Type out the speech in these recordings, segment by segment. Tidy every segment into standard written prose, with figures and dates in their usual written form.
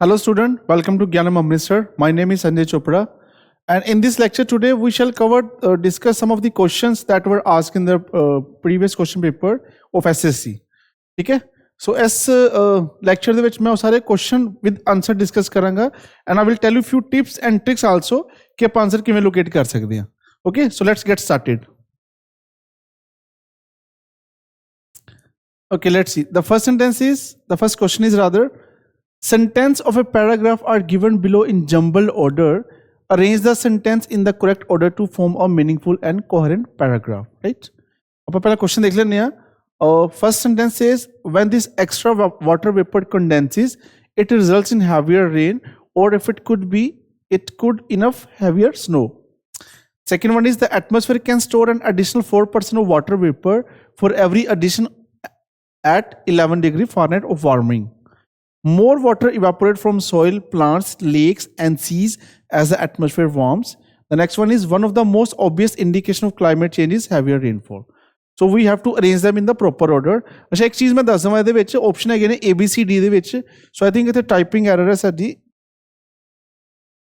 Hello student, welcome to Gyanm Amritsar. My name is Sanjay Chopra, and in this lecture today we shall discuss some of the questions that were asked in the previous question paper of SSC. ठीक है? So इस lecture ਦੇ ਵਿੱਚ ਮੈਂ ਉਹ ਸਾਰੇ question with answer discuss ਕਰਾਂਗਾ and I will tell you few tips and tricks also ਕਿ ਆਪਾਂ answer ਕਿਵੇਂ locate ਕਰ ਸਕਦੇ ਹਾਂ. Okay, so let's get started. Okay, let's see. The first question is rather, sentence of a paragraph are given below in jumbled order. Arrange the sentence in the correct order to form a meaningful and coherent paragraph. Right? ਆਪਾਂ ਪਹਿਲਾ question ਦੇਖ ਲੈਂਦੇ ਹਾਂ. First sentence says, when this extra water vapor condenses, it results in heavier rain, or if it could enough heavier snow. Second one is, the atmosphere can store an additional 4% of water vapor for every addition at 11 degree Fahrenheit of warming. More water evaporates from soil, plants, lakes and seas as the atmosphere warms. The next one is, one of the most obvious indication of climate change is heavier rainfall. So we have to arrange them in the proper order. अच्छा एक चीज़ मैं दस दवां ਇਹਦੇ ਵਿੱਚ option ਹੈਗੇ ਨੇ ABCD ਦੇ ਵਿੱਚ. So I think ਇੱਥੇ typing error ਹੈ ਸਾਡੀ.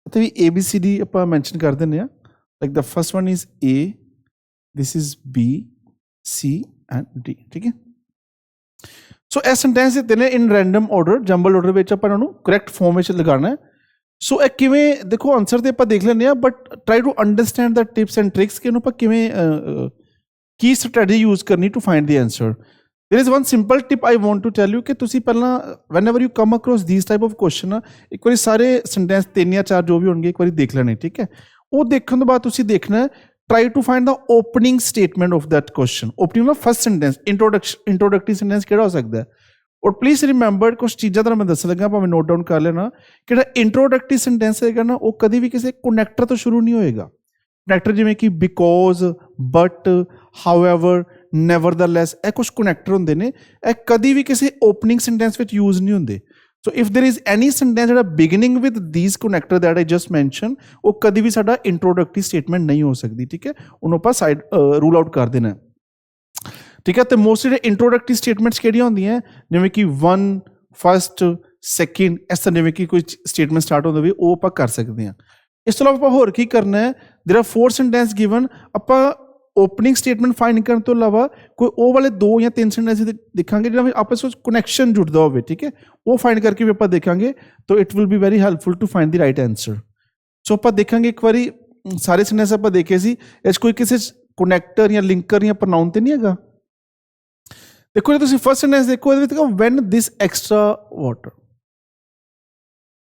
ਇੱਥੇ ਵੀ ABCD ਆਪਾਂ mention ਕਰ ਦਿੰਦੇ ਆ. Like the first one is A, this is B, C and D. ठीक है? ਸੋ ਇਹ ਸੈਂਟੈਂਸ ਦਿੱਤੇ ਨੇ ਇਨ ਰੈਂਡਮ ਆਰਡਰ, ਜੰਬਲ ਆਰਡਰ ਵਿੱਚ ਆਪਾਂ ਇਹਨਾਂ ਨੂੰ ਕਰੈਕਟ ਫਾਰਮ ਵਿੱਚ ਲਗਾਉਣਾ ਹੈ. ਸੋ ਇਹ ਕਿਵੇਂ, ਦੇਖੋ ਆਨਸਰ ਤੇ ਆਪਾਂ ਦੇਖ ਲੈਂਦੇ ਆ, but try to understand the tips and tricks ਕਿ ਇਹਨੂੰ ਆਪਾਂ ਕਿਵੇਂ ਕੀ ਸਟ੍ਰੈਟਜੀ ਯੂਜ਼ ਕਰਨੀ to find the answer. There is one simple tip I want to tell you ਕਿ ਤੁਸੀਂ ਪਹਿਲਾਂ whenever you come across this type of question, ਇੱਕ ਵਾਰੀ ਸਾਰੇ ਸੈਂਟੈਂਸ 3 ਜਾਂ 4 ਜੋ ਵੀ ਹੋਣਗੇ ਇੱਕ ਵਾਰੀ ਦੇਖ ਲੈਣੇ. ਠੀਕ ਹੈ? ਉਹ ਦੇਖਣ ਤੋਂ ਬਾਅਦ ਤੁਸੀਂ ਦੇਖਣਾ, try to find the opening statement of that question. Opening of first sentence, introductory sentence ਕਿਹੜਾ ਹੋ ਸਕਦਾ ਹੈ. ਔਰ ਪਲੀਜ਼ ਰਿਮੈਂਬਰ ਕੁਝ ਚੀਜ਼ਾਂ ਤਾਂ ਮੈਂ ਦੱਸ ਲੱਗਾ, ਭਾਵੇਂ ਨੋਟ ਡਾਊਨ ਕਰ ਲੈਣਾ. ਕਿਹੜਾ ਇੰਟਰੋਡਕਟਰੀ ਸੈਂਟੈਂਸ ਹੈਗਾ ਨਾ, ਉਹ ਕਦੀ ਵੀ ਕਿਸੇ ਕਨੈਕਟਰ ਤੋਂ ਸ਼ੁਰੂ ਨਹੀਂ ਹੋਏਗਾ. ਕਨੈਕਟਰ ਜਿਵੇਂ ਕਿ ਬਿਕੋਜ਼, ਬਟ, ਹਾਊਐਵਰ, ਨੈਵਰਦਲੈਸ, ਇਹ ਕੁਝ ਕਨੈਕਟਰ ਹੁੰਦੇ ਨੇ. ਇਹ ਕਦੀ ਵੀ ਕਿਸੇ ਓਪਨਿੰਗ ਸੈਂਟੈਂਸ ਵਿੱਚ ਯੂਜ਼ ਨਹੀਂ ਹੁੰਦੇ. So if there is any sentence that are beginning with these connector that I just mentioned, ਉਹ ਕਦੀ ਵੀ ਸਾਡਾ introductory statement ਨਹੀਂ ਹੋ ਸਕਦੀ. ਠੀਕ ਹੈ? ਉਹਨੂੰ ਆਪਾਂ ਸਾਈਡ ਰੂਲ ਆਊਟ ਕਰ ਦੇਣਾ. ਠੀਕ ਹੈ? ਤੇ ਮੋਸਟਲੀ ਜਿਹੜੇ introductory statements ਕਿਹੜੀਆਂ ਹੁੰਦੀਆਂ, ਜਿਵੇਂ ਕਿ 1, ਫਸਟ, ਸੈਕਿੰਡ, ਇਸ ਤਰ੍ਹਾਂ ਜਿਵੇਂ ਕਿ ਕੋਈ ਸਟੇਟਮੈਂਟ ਸਟਾਰਟ ਹੁੰਦਾ ਵੀ ਉਹ ਆਪਾਂ ਕਰ ਸਕਦੇ ਹਾਂ. ਇਸ ਤੋਂ ਇਲਾਵਾ ਆਪਾਂ ਹੋਰ ਕੀ ਕਰਨਾ ਹੈ, there are 4 sentences given. ਆਪਾਂ ਓਪਨਿੰਗ ਸਟੇਟਮੈਂਟ ਫਾਈਂਡ ਕਰਨ ਤੋਂ ਇਲਾਵਾ ਕੋਈ ਉਹ ਵਾਲੇ 2 ਜਾਂ 3 ਸੈਂਟੈਂਸ ਦੇਖਾਂਗੇ ਜਿਹੜਾ ਆਪਸ ਵਿੱਚ ਕਨੈਕਸ਼ਨ ਜੁੜਦਾ ਹੋਵੇ. ਠੀਕ ਹੈ? ਉਹ ਫਾਈਂਡ ਕਰਕੇ ਵੀ ਆਪਾਂ ਦੇਖਾਂਗੇ. ਤਾਂ it will be very helpful to find the right answer. So ਆਪਾਂ ਦੇਖਾਂਗੇ ਇੱਕ ਵਾਰੀ ਸਾਰੇ ਸੈਂਟੈਂਸ ਆਪਾਂ ਦੇਖੇ ਸੀ, ਇਹ 'ਚ ਕੋਈ ਕਿਸੇ ਕਨੈਕਟਰ ਜਾਂ ਲਿੰਕਰ ਜਾਂ ਪ੍ਰਨਾਊਨ ਤੇ ਨਹੀਂ ਹੈਗਾ. ਦੇਖੋ ਜੇ ਤੁਸੀਂ ਫਸਟ ਸੈਂਟੈਂਸ ਦੇਖੋ, ਇਹਦੇ ਵਿੱਚ ਵੈਨ ਦਿਸ ਐਕਸਟਰਾ ਵਾਟਰ,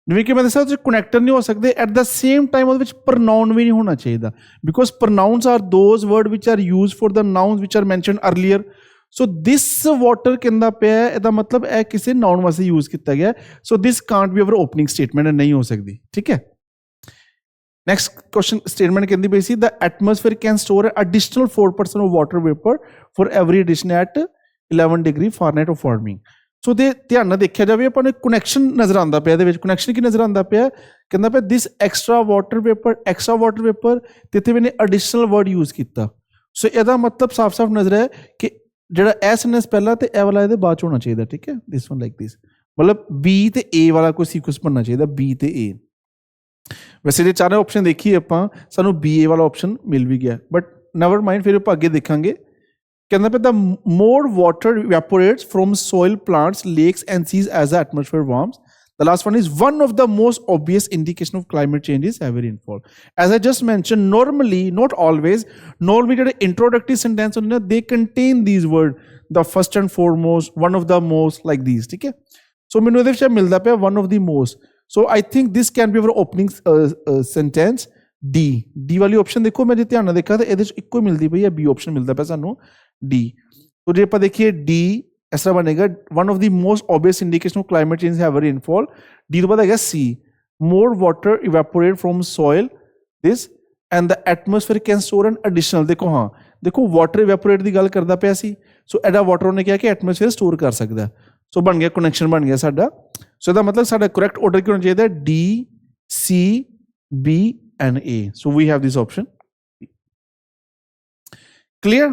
ਜਿਵੇਂ ਕਿ ਮੈਂ ਦੱਸਿਆ ਉਹਦੇ 'ਚ ਕਨੈਕਟਰ ਨਹੀਂ ਹੋ ਸਕਦੇ. ਐਟ ਦਾ ਸੇਮ ਟਾਈਮ ਉਹਦੇ ਵਿੱਚ ਪ੍ਰਨਾਊਨ ਵੀ ਨਹੀਂ ਹੋਣਾ ਚਾਹੀਦਾ, because pronouns are those word which are use for the nouns which are mentioned earlier. So this water ਕਹਿੰਦਾ ਪਿਆ, ਇਹਦਾ ਮਤਲਬ ਇਹ ਕਿਸੇ ਨਾਊਨ ਵਾਸਤੇ ਯੂਜ਼ ਕੀਤਾ ਗਿਆ. ਸੋ ਦਿਸ Kant B our opening statement, ਨਹੀਂ ਹੋ ਸਕਦੀ. ਠੀਕ ਹੈ? ਨੈਕਸਟ ਕੁਐਸਚਨ ਸਟੇਟਮੈਂਟ ਕਹਿੰਦੀ ਪਈ ਸੀ, the atmosphere can store additional 4% of water vapour for every addition at 11 degree Fahrenheit of warming. So ਦੇ ਧਿਆਨ ਨਾਲ ਦੇਖਿਆ ਜਾਵੇ, ਆਪਾਂ ਨੂੰ ਕਨੈਕਸ਼ਨ ਨਜ਼ਰ ਆਉਂਦਾ ਪਿਆ. ਇਹਦੇ ਵਿੱਚ ਕਨੈਕਸ਼ਨ ਕੀ ਨਜ਼ਰ ਆਉਂਦਾ ਪਿਆ, ਕਹਿੰਦਾ ਪਿਆ ਦਿਸ ਐਕਸਟਰਾ ਵਾਟਰ ਵੇਪਰ, ਤੇ ਇੱਥੇ ਮੈਨੇ ਐਡੀਸ਼ਨਲ ਵਰਡ ਯੂਜ਼ ਕੀਤਾ. ਸੋ ਇਹਦਾ ਮਤਲਬ ਸਾਫ਼-ਸਾਫ਼ ਨਜ਼ਰ ਹੈ ਕਿ ਜਿਹੜਾ ਇਹ ਸੈਂਟੈਂਸ ਪਹਿਲਾਂ ਤੇ ਇਹ ਵਾਲਾ ਇਹਦੇ ਬਾਅਦ 'ਚ ਹੋਣਾ ਚਾਹੀਦਾ. ਠੀਕ ਹੈ? ਦਿਸ ਵਨ ਲਾਈਕ ਦਿਸ, ਮਤਲਬ B ਤੇ A ਵਾਲਾ ਕੋਈ ਸੀਕੁਐਂਸ ਬਣਨਾ ਚਾਹੀਦਾ, B ਤੇ A. ਵੈਸੇ ਜੇ ਚਾਰੇ ਆਪਸ਼ਨ ਦੇਖੀਏ ਆਪਾਂ, ਸਾਨੂੰ BA ਵਾਲਾ ਆਪਸ਼ਨ ਮਿਲ ਵੀ ਗਿਆ, ਬਟ ਨੈਵਰ ਮਾਈਂਡ, ਫਿਰ ਆਪਾਂ ਅੱਗੇ ਦੇਖਾਂਗੇ. ਕਹਿੰਦਾ ਪਿਆ the more water evaporates from soil, plants, lakes and seas as the atmosphere warms. The last one is, one of the most obvious indication of climate change is heavy rainfall. As I just mentioned, normally, not always, normally ਜਿਹੜੇ introductory sentence ਹੁੰਦੇ ਨੇ, they contain these words, the first and foremost, one of the most, like these. ਠੀਕ ਹੈ? ਸੋ ਮੈਨੂੰ ਇਹਦੇ ਵਿੱਚ ਮਿਲਦਾ ਪਿਆ one of the most. So I think this can be our opening sentence. D ਵਾਲੀ ਆਪਸ਼ਨ ਦੇਖੋ, ਮੈਂ ਜੇ ਧਿਆਨ ਨਾਲ ਦੇਖਾਂ ਤਾਂ ਇਹਦੇ 'ਚ ਇੱਕੋ ਹੀ ਮਿਲਦੀ ਪਈ ਹੈ, B ਆਪਸ਼ਨ ਮਿਲਦਾ ਪਿਆ ਸਾਨੂੰ D. ਸੋ ਜੇ ਆਪਾਂ ਦੇਖੀਏ D ਇਸ ਤਰ੍ਹਾਂ ਬਣੇਗਾ, one of the most obvious indication of climate change heavy rainfall. D ਤੋਂ ਬਾਅਦ ਹੈਗਾ C, more water evaporate from soil, this, and the atmosphere can store an additional. ਦੇਖੋ ਹਾਂ, ਦੇਖੋ ਵਾਟਰ ਇਵੈਪੋਰੇਟ ਦੀ ਗੱਲ ਕਰਦਾ ਪਿਆ ਸੀ. ਸੋ ਐਡਾ ਵਾਟਰ ਉਹਨੇ ਕਿਹਾ ਕਿ ਐਟਮੋਸਫੇਅਰ ਸਟੋਰ ਕਰ ਸਕਦਾ. ਸੋ ਬਣ ਗਿਆ ਕਨੈਕਸ਼ਨ, ਬਣ ਗਿਆ ਸਾਡਾ. ਸੋ ਇਹਦਾ ਮਤਲਬ ਸਾਡਾ ਕਰੈਕਟ ਆਰਡਰ ਕੀ ਹੋਣਾ ਚਾਹੀਦਾ, D, C, B and A. So we have this option. Clear?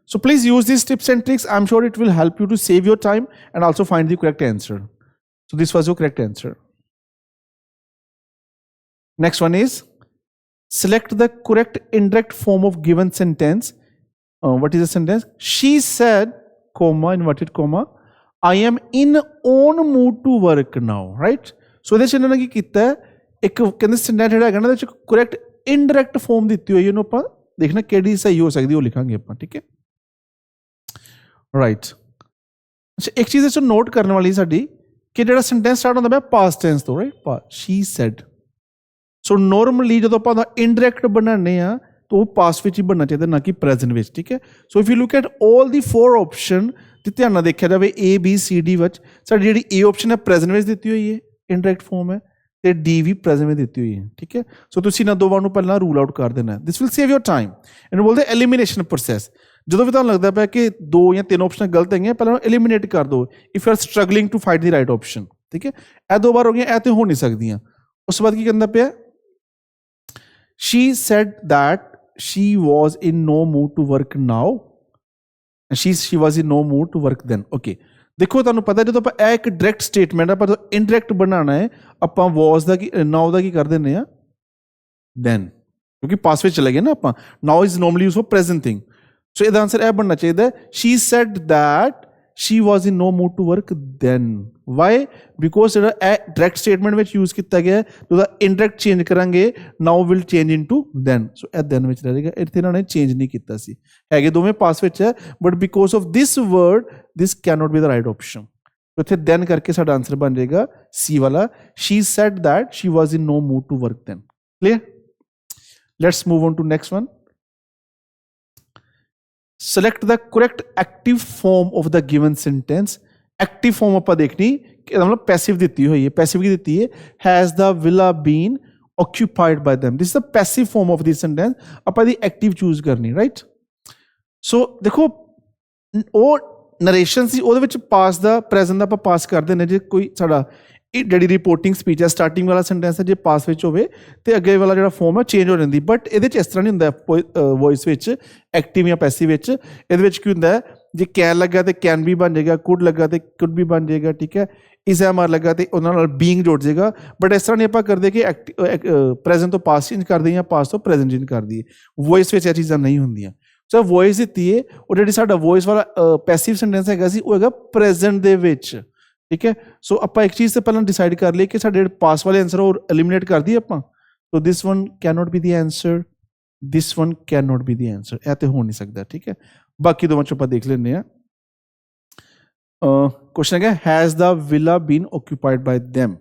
So please use these tips and tricks. I'm sure it will help you to save your time and also find the correct answer. So this was your correct answer. Next one is select the correct indirect form of given sentence. What is the sentence? She said, comma, inverted comma, I am in on mood to work now, right? So ਇਹਦੇ 'ਚ ਇਹਨਾਂ ਨੇ ਕੀ ਕੀਤਾ ਹੈ, ਇੱਕ ਕਹਿੰਦੇ sentence ਜਿਹੜਾ ਹੈਗਾ ਨਾ ਇਹਦੇ 'ਚ ਕਰੈਕਟ ਇਨਡਾਇਰੈਕਟ ਫਾਰਮ ਦਿੱਤੀ ਹੋਈ ਹੈ, ਇਹਨੂੰ ਆਪਾਂ ਦੇਖਣਾ ਕਿਹੜੀ ਸਹੀ ਹੋ ਸਕਦੀ ਉਹ ਲਿਖਾਂਗੇ ਆਪਾਂ, ਠੀਕ ਹੈ ਰਾਈਟ। ਅੱਛਾ ਇੱਕ ਚੀਜ਼ ਇਸ ਨੋਟ ਕਰਨ ਵਾਲੀ ਸਾਡੀ ਕਿ ਜਿਹੜਾ ਸੈਂਟੈਂਸ ਸਟਾਰਟ ਹੁੰਦਾ ਪਿਆ ਪਾਸਟ ਟੈਂਸ ਤੋਂ, ਰਾਈਟ, ਸ਼ੀ ਸੈਡ। ਸੋ ਨੋਰਮਲੀ ਜਦੋਂ ਆਪਾਂ ਉਹਦਾ ਇਨਡਾਇਰੈਕਟ ਬਣਾਉਂਦੇ ਆ ਤਾਂ ਉਹ ਪਾਸਟ ਵਿੱਚ ਹੀ ਬਣਨਾ ਚਾਹੀਦਾ, ਨਾ ਕਿ ਪ੍ਰੈਜ਼ੈਂਟ ਵਿੱਚ, ਠੀਕ ਹੈ। ਸੋ if you look at all the 4 option ਤੇ ਧਿਆਨ ਨਾਲ ਦੇਖਿਆ ਜਾਵੇ A B C D ਵਿੱਚ ਸਾਡੀ ਜਿਹੜੀ A ਆਪਸ਼ਨ ਹੈ ਪ੍ਰੈਜ਼ੈਂਟ ਵਿੱਚ ਦਿੱਤੀ ਹੋਈ ਹੈ, ਇਨਡਾਇਰੈਕਟ ਫਾਰਮ ਹੈ, ਤੇ D ਵੀ ਪ੍ਰੈਜ਼ੈਂਟ ਵਿੱਚ ਦਿੱਤੀ ਹੋਈ ਹੈ, ਠੀਕ ਹੈ। ਸੋ ਤੁਸੀਂ ਇਹਨਾਂ ਦੋਵਾਂ ਨੂੰ ਪਹਿਲਾਂ ਰੂਲ ਆਊਟ ਕਰ ਦੇਣਾ। This will save your time. ਇਹਨੂੰ ਬੋਲਦੇ ਐਲੀਮੀਨੇਸ਼ਨ ਪ੍ਰੋਸੈਸ। ਜਦੋਂ ਵੀ ਤੁਹਾਨੂੰ ਲੱਗਦਾ ਪਿਆ ਕਿ 2 ਜਾਂ 3 ਆਪਸ਼ਨ ਗਲਤ ਹੈਗੀਆਂ, ਪਹਿਲਾਂ ਐਲੀਮੀਨੇਟ ਕਰ ਦਿਓ if you are struggling to find the right option, ਠੀਕ ਹੈ। ਇਹ 2 ਵਾਰ ਹੋ ਗਈਆਂ, ਇਹ ਤੇ ਹੋ ਨਹੀਂ ਸਕਦੀਆਂ। ਉਸ ਤੋਂ ਬਾਅਦ ਕੀ ਕਹਿੰਦਾ ਪਿਆ, she said that she was in no mood to work now and she was in no mood to work then. Okay, ਦੇਖੋ ਤੁਹਾਨੂੰ ਪਤਾ ਜਦੋਂ ਆਪਾਂ ਇਹ ਇੱਕ ਡਾਇਰੈਕਟ ਸਟੇਟਮੈਂਟ ਆਪਾਂ ਜਦੋਂ ਇਨਡਾਇਰੈਕਟ ਬਣਾਉਣਾ ਹੈ ਆਪਾਂ was ਦਾ ਕੀ now ਦਾ ਕੀ ਕਰ ਦਿੰਦੇ ਆ then, ਕਿਉਂਕਿ ਪਾਸਟ ਵਿੱਚ ਚਲੇ ਗਏ ਨਾ ਆਪਾਂ। now is normally used for present thing, so ਇਹਦਾ ਆਨਸਰ ਇਹ ਬਣਨਾ ਚਾਹੀਦਾ she said that she was in no mood to work then. Why? Because ਜਿਹੜਾ ਇਹ ਡਾਇਰੈਕਟ ਸਟੇਟਮੈਂਟ ਵਿੱਚ ਯੂਜ਼ ਕੀਤਾ ਗਿਆ ਉਹਦਾ ਇਨਡਾਇਰੈਕਟ ਚੇਂਜ ਕਰਾਂਗੇ, now will change into then, so ਇਹ then ਵਿੱਚ ਰਹਿ ਜਾਏਗਾ। ਇੱਥੇ ਇਹਨਾਂ ਨੇ ਚੇਂਜ ਨਹੀਂ ਕੀਤਾ ਸੀ, ਹੈਗੇ ਦੋਵੇਂ ਪਾਸ ਵਿੱਚ ਹੈ, but because of this word this cannot be the right option. ਇੱਥੇ then ਕਰਕੇ ਸਾਡਾ ਆਨਸਰ ਬਣ ਜਾਏਗਾ C ਵਾਲਾ, she said that she was in no mood to work then. Clear? Let's move on to next one. Select the correct active form of the given sentence. Active form ਆਪਾਂ ਦੇਖਣੀ ਮਤਲਬ passive ਦਿੱਤੀ ਹੋਈ ਹੈ, passive ਕੀ ਦਿੱਤੀ ਹੈ, has the villa been occupied by them. This is the passive form of this sentence. ਆਪਾਂ ਇਹਦੀ ਐਕਟਿਵ ਚੂਜ਼ ਕਰਨੀ, ਰਾਈਟ। ਸੋ ਦੇਖੋ ਉਹ ਨਰੇਸ਼ਨ ਸੀ ਉਹਦੇ ਵਿੱਚ ਪਾਸ ਦਾ ਪ੍ਰੈਜ਼ੈਂਟ ਦਾ ਆਪਾਂ ਪਾਸ ਕਰ ਦਿੰਦੇ। ਜੇ ਕੋਈ ਸਾਡਾ ਜਿਹੜੀ ਰਿਪੋਰਟਿੰਗ ਸਪੀਚ ਹੈ ਸਟਾਰਟਿੰਗ ਵਾਲਾ ਸੈਂਟੈਂਸ ਹੈ ਜੇ ਪਾਸ ਵਿੱਚ ਹੋਵੇ ਤੇ ਅੱਗੇ ਵਾਲਾ ਜਿਹੜਾ ਫਾਰਮ ਹੈ ਚੇਂਜ ਹੋ ਜਾਂਦੀ, ਬਟ ਇਹਦੇ 'ਚ ਇਸ ਤਰ੍ਹਾਂ ਨਹੀਂ ਹੁੰਦਾ ਵੋਇਸ ਵਿੱਚ, ਐਕਟਿਵ ਜਾਂ ਪੈਸਿਵ ਵਿੱਚ। ਇਹਦੇ ਵਿੱਚ ਕੀ ਹੁੰਦਾ ਹੈ, ਜੇ ਕੈਨ ਲੱਗਾ ਤੇ ਕੈਨ ਵੀ ਬਣ ਜਾਏਗਾ, ਕੁਡ ਲੱਗਾ ਤੇ ਕੁਡ ਵੀ ਬਣ ਜਾਏਗਾ, ਠੀਕ ਹੈ। ਇਸ ਐਮ ਆਰ ਲੱਗਾ ਤੇ ਉਹਨਾਂ ਨਾਲ ਬੀਇੰਗ ਜੁੜ ਜਾਏਗਾ, ਬਟ ਇਸ ਤਰ੍ਹਾਂ ਨਹੀਂ ਆਪਾਂ ਕਰਦੇ ਕਿ ਪ੍ਰੈਜ਼ੈਂਟ ਤੋਂ ਪਾਸ ਚੇਂਜ ਕਰਦੇ ਜਾਂ ਪਾਸ ਤੋਂ ਪ੍ਰੈਜ਼ੈਂਟ ਚੇਂਜ ਕਰ ਦਈਏ। ਵੋਇਸ ਵਿੱਚ ਇਹ ਚੀਜ਼ਾਂ ਨਹੀਂ ਹੁੰਦੀਆਂ। ਸੋ ਵੋਇਸ ਦਿੱਤੀ ਹੈ, ਉਹ ਜਿਹੜੀ ਸਾਡਾ ਵੋਇਸ ਵਾਲਾ ਪੈਸਿਵ ਸੈਂਟੈਂਸ ਹੈਗਾ ਸੀ ਉਹ ਹੈਗਾ ਪ੍ਰੈਜ਼ੈਂਟ ਦੇ ਵਿੱਚ, ਠੀਕ ਹੈ। ਸੋ ਆਪਾਂ ਇੱਕ ਚੀਜ਼ ਤੇ ਪਹਿਲਾਂ ਡਿਸਾਈਡ ਕਰ ਲਈ ਕਿ ਸਾਡੇ ਜਿਹੜੇ ਪਾਸ ਵਾਲੇ ਆਨਸਰ ਉਹ ਐਲੀਮੀਨੇਟ ਕਰ ਦਈਏ ਆਪਾਂ। So this one can not be the answer, this one can not be the answer, ਇਹ ਤੇ ਹੋ ਨਹੀਂ ਸਕਦਾ, ਠੀਕ ਹੈ। ਬਾਕੀ ਦੋਵਾਂ 'ਚ ਆਪਾਂ ਦੇਖ ਲੈਂਦੇ ਹਾਂ। ਕੁਐਸਚਨ ਹੈਗਾ has the villa been occupied by them,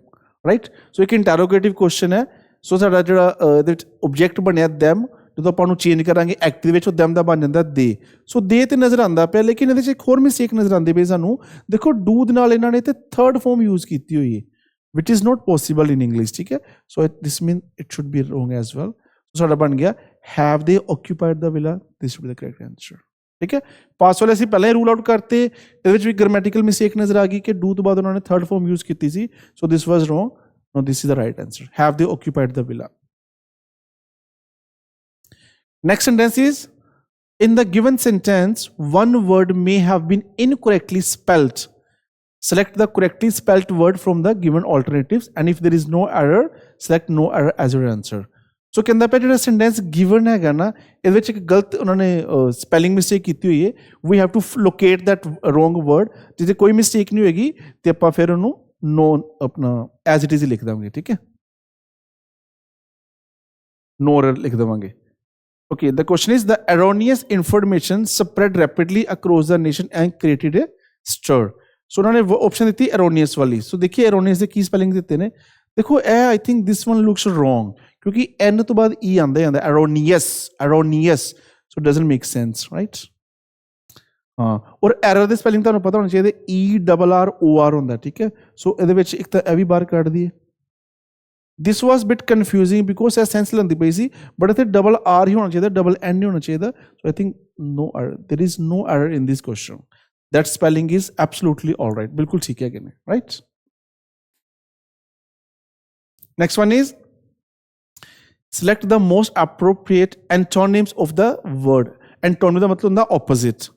right. So ਇੱਕ ਇੰਟੈਰੋਗੇਟਿਵ ਕੁਐਸਚਨ ਹੈ। ਸੋ ਸਾਡਾ ਜਿਹੜਾ ਇਹਦੇ ਵਿੱਚ ਓਬਜੈਕਟ ਬਣਿਆ them, ਜਦੋਂ ਆਪਾਂ ਉਹਨੂੰ ਚੇਂਜ ਕਰਾਂਗੇ ਐਕਟ ਦੇ ਵਿੱਚ ਉਹ them ਦਾ ਬਣ ਜਾਂਦਾ ਦੇ। ਸੋ ਦੇ ਤੇ ਨਜ਼ਰ ਆਉਂਦਾ ਪਿਆ, ਲੇਕਿਨ ਇਹਦੇ 'ਚ ਇੱਕ ਹੋਰ ਮਿਸਟੇਕ ਨਜ਼ਰ ਆਉਂਦੀ ਪਈ ਸਾਨੂੰ। ਦੇਖੋ ਡੂ ਦੇ ਨਾਲ ਇਹਨਾਂ ਨੇ ਤੇ ਥਰਡ ਫਾਰਮ ਯੂਜ਼ ਕੀਤੀ ਹੋਈ ਹੈ which is not possible in English, ਠੀਕ ਹੈ। So this mean it should be wrong as well. So ਸਾਡਾ ਬਣ ਗਿਆ have they occupied the villa, this should be the correct answer, ਠੀਕ ਹੈ। ਪਾਸ ਵਾਲੇ ਅਸੀਂ ਪਹਿਲਾਂ ਹੀ ਰੂਲ ਆਊਟ ਕਰਤੇ, ਇਹਦੇ ਵਿੱਚ ਵੀ ਗ੍ਰਾਮੈਟੀਕਲ ਮਿਸਟੇਕ ਨਜ਼ਰ ਆ ਗਈ ਕਿ ਡੂ ਤੋਂ ਬਾਅਦ ਉਹਨਾਂ ਨੇ ਥਰਡ ਫਾਰਮ ਯੂਜ਼ ਕੀਤੀ ਸੀ। So this was wrong, no this is the right answer, have they occupied the villa. Next sentence is, in the given sentence, one word may have been incorrectly spelt. Select the correctly spelt word from the given alternatives, and if there is no error, select no error as your answer. So ਕਹਿੰਦਾ ਪਿਆ ਜਿਹੜਾ sentence given ਹੈਗਾ ਨਾ ਇਹਦੇ ਵਿੱਚ ਇੱਕ ਗਲਤ ਉਹਨਾਂ ਨੇ ਸਪੈਲਿੰਗ ਮਿਸਟੇਕ ਕੀਤੀ ਹੋਈ ਹੈ। We have to locate that wrong word. ਜੇ ਕੋਈ ਮਿਸਟੇਕ ਨਹੀਂ ਹੋਏਗੀ ਤੇ ਆਪਾਂ ਫਿਰ ਉਹਨੂੰ no ਆਪਣਾ as it is ਹੀ ਲਿਖ ਦੇਵਾਂਗੇ, ਠੀਕ ਹੈ। No error ਲਿਖ ਦੇਵਾਂਗੇ। Okay, the question is, the erroneous information spread rapidly across the nation and created a stir. So ਉਹਨਾਂ ਨੇ option ਦਿੱਤੀ erroneous ਵਾਲੀ। So ਦੇਖੀਏ erroneous ਦੇ ਕੀ spelling ਦਿੱਤੇ ਨੇ। ਦੇਖੋ ਇਹ I think this one looks wrong ਕਿਉਂਕਿ N ਤੋਂ ਬਾਅਦ E ਆਉਂਦਾ ਜਾਂਦਾ erroneous, so it doesn't make sense, right? ਹਾਂ, ਔਰ error ਦੇ spelling ਤੁਹਾਨੂੰ ਪਤਾ ਹੋਣਾ ਚਾਹੀਦਾ ERROR ਹੁੰਦਾ, ਠੀਕ ਹੈ। ਸੋ ਇਹਦੇ ਵਿੱਚ ਇੱਕ ਤਾਂ ਇਹ ਵੀ ਬਾਹਰ ਕੱਢ ਦਈਏ। This was bit confusing because ਇਹ ਸੈਂਸ ਲੈਂਦੀ ਪਈ ਸੀ, ਬਟ ਇੱਥੇ ਡਬਲ R ਹੀ ਹੋਣਾ ਚਾਹੀਦਾ, ਡਬਲ N ਨਹੀਂ ਹੋਣਾ ਚਾਹੀਦਾ। So I think no error, there is no error in this question. That spelling is absolutely all right, ਬਿਲਕੁਲ ਠੀਕ ਹੈ ਕਿ ਨਹੀਂ, right? Next one is, select the most appropriate antonyms of the word. Antonym ਦਾ ਮਤਲਬ ਹੁੰਦਾ opposite।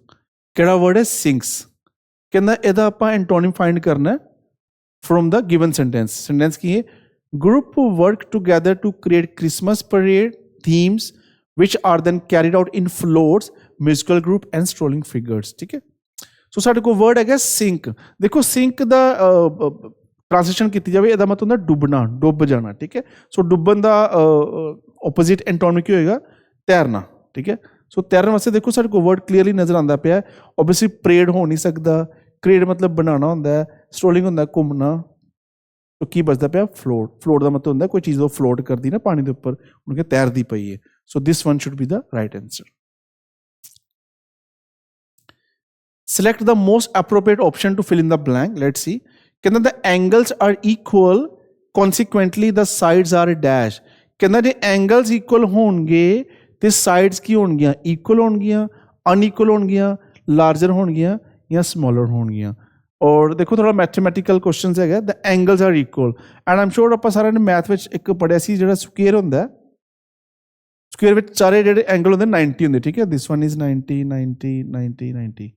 ਕਿਹੜਾ word ਹੈ sinks। ਕਹਿੰਦਾ ਇਹਦਾ ਆਪਾਂ antonym find ਕਰਨਾ ਹੈ from the given sentence. Sentence ਕੀ ਹੈ, Group who work together to create Christmas parade themes which are then carried out in floats, musical group and strolling figures. ठीक है, सो साडे को वर्ड है सिंक. देखो सिंक दा ट्रांसलेशन की जाए ਇਹਦਾ मतलब ਹੁੰਦਾ ਡੁੱਬਣਾ, ਡੁੱਬ ਜਾਣਾ. ठीक है, सो डुੱਬਣ ਦਾ opposite एंटोनिम ਕੀ ਹੋਏਗਾ? तैरना. ठीक है, सो तैरन वास्ते देखो साडे को वर्ड क्लीयरली नजर आंदा पिया. ऑब्वियसली परेड हो नहीं सकता, क्रेड मतलब बनाना होंदा है, स्ट्रोलिंग होंदा है घूमना. तो की बचता पिया? फ्लोट. फ्लोट का मतलब होंदा कोई चीज़ वो फ्लोट करती ना पानी के ऊपर, उनके तैरती पई है. So this one should be the right answer. Select the most appropriate option to fill in the blank. Let's see. कहना the angles are equal, consequently the sides are dash. कहना जे angles equal होंगे ते sides की होंगियां? Equal होंगियां, unequal होंगियां, larger होंगियां या smaller होंगियां. और देखो थोड़ा mathematical question है. The angles are equal and I am sure आप सारे ने मैथ में एक पढ़िया सी जो स्क्वेयर होंगे, स्क्वेयर में सारे जो एंगल होंगे 90 होंगे. ठीक है, दिस वन इज 90 90 90 90.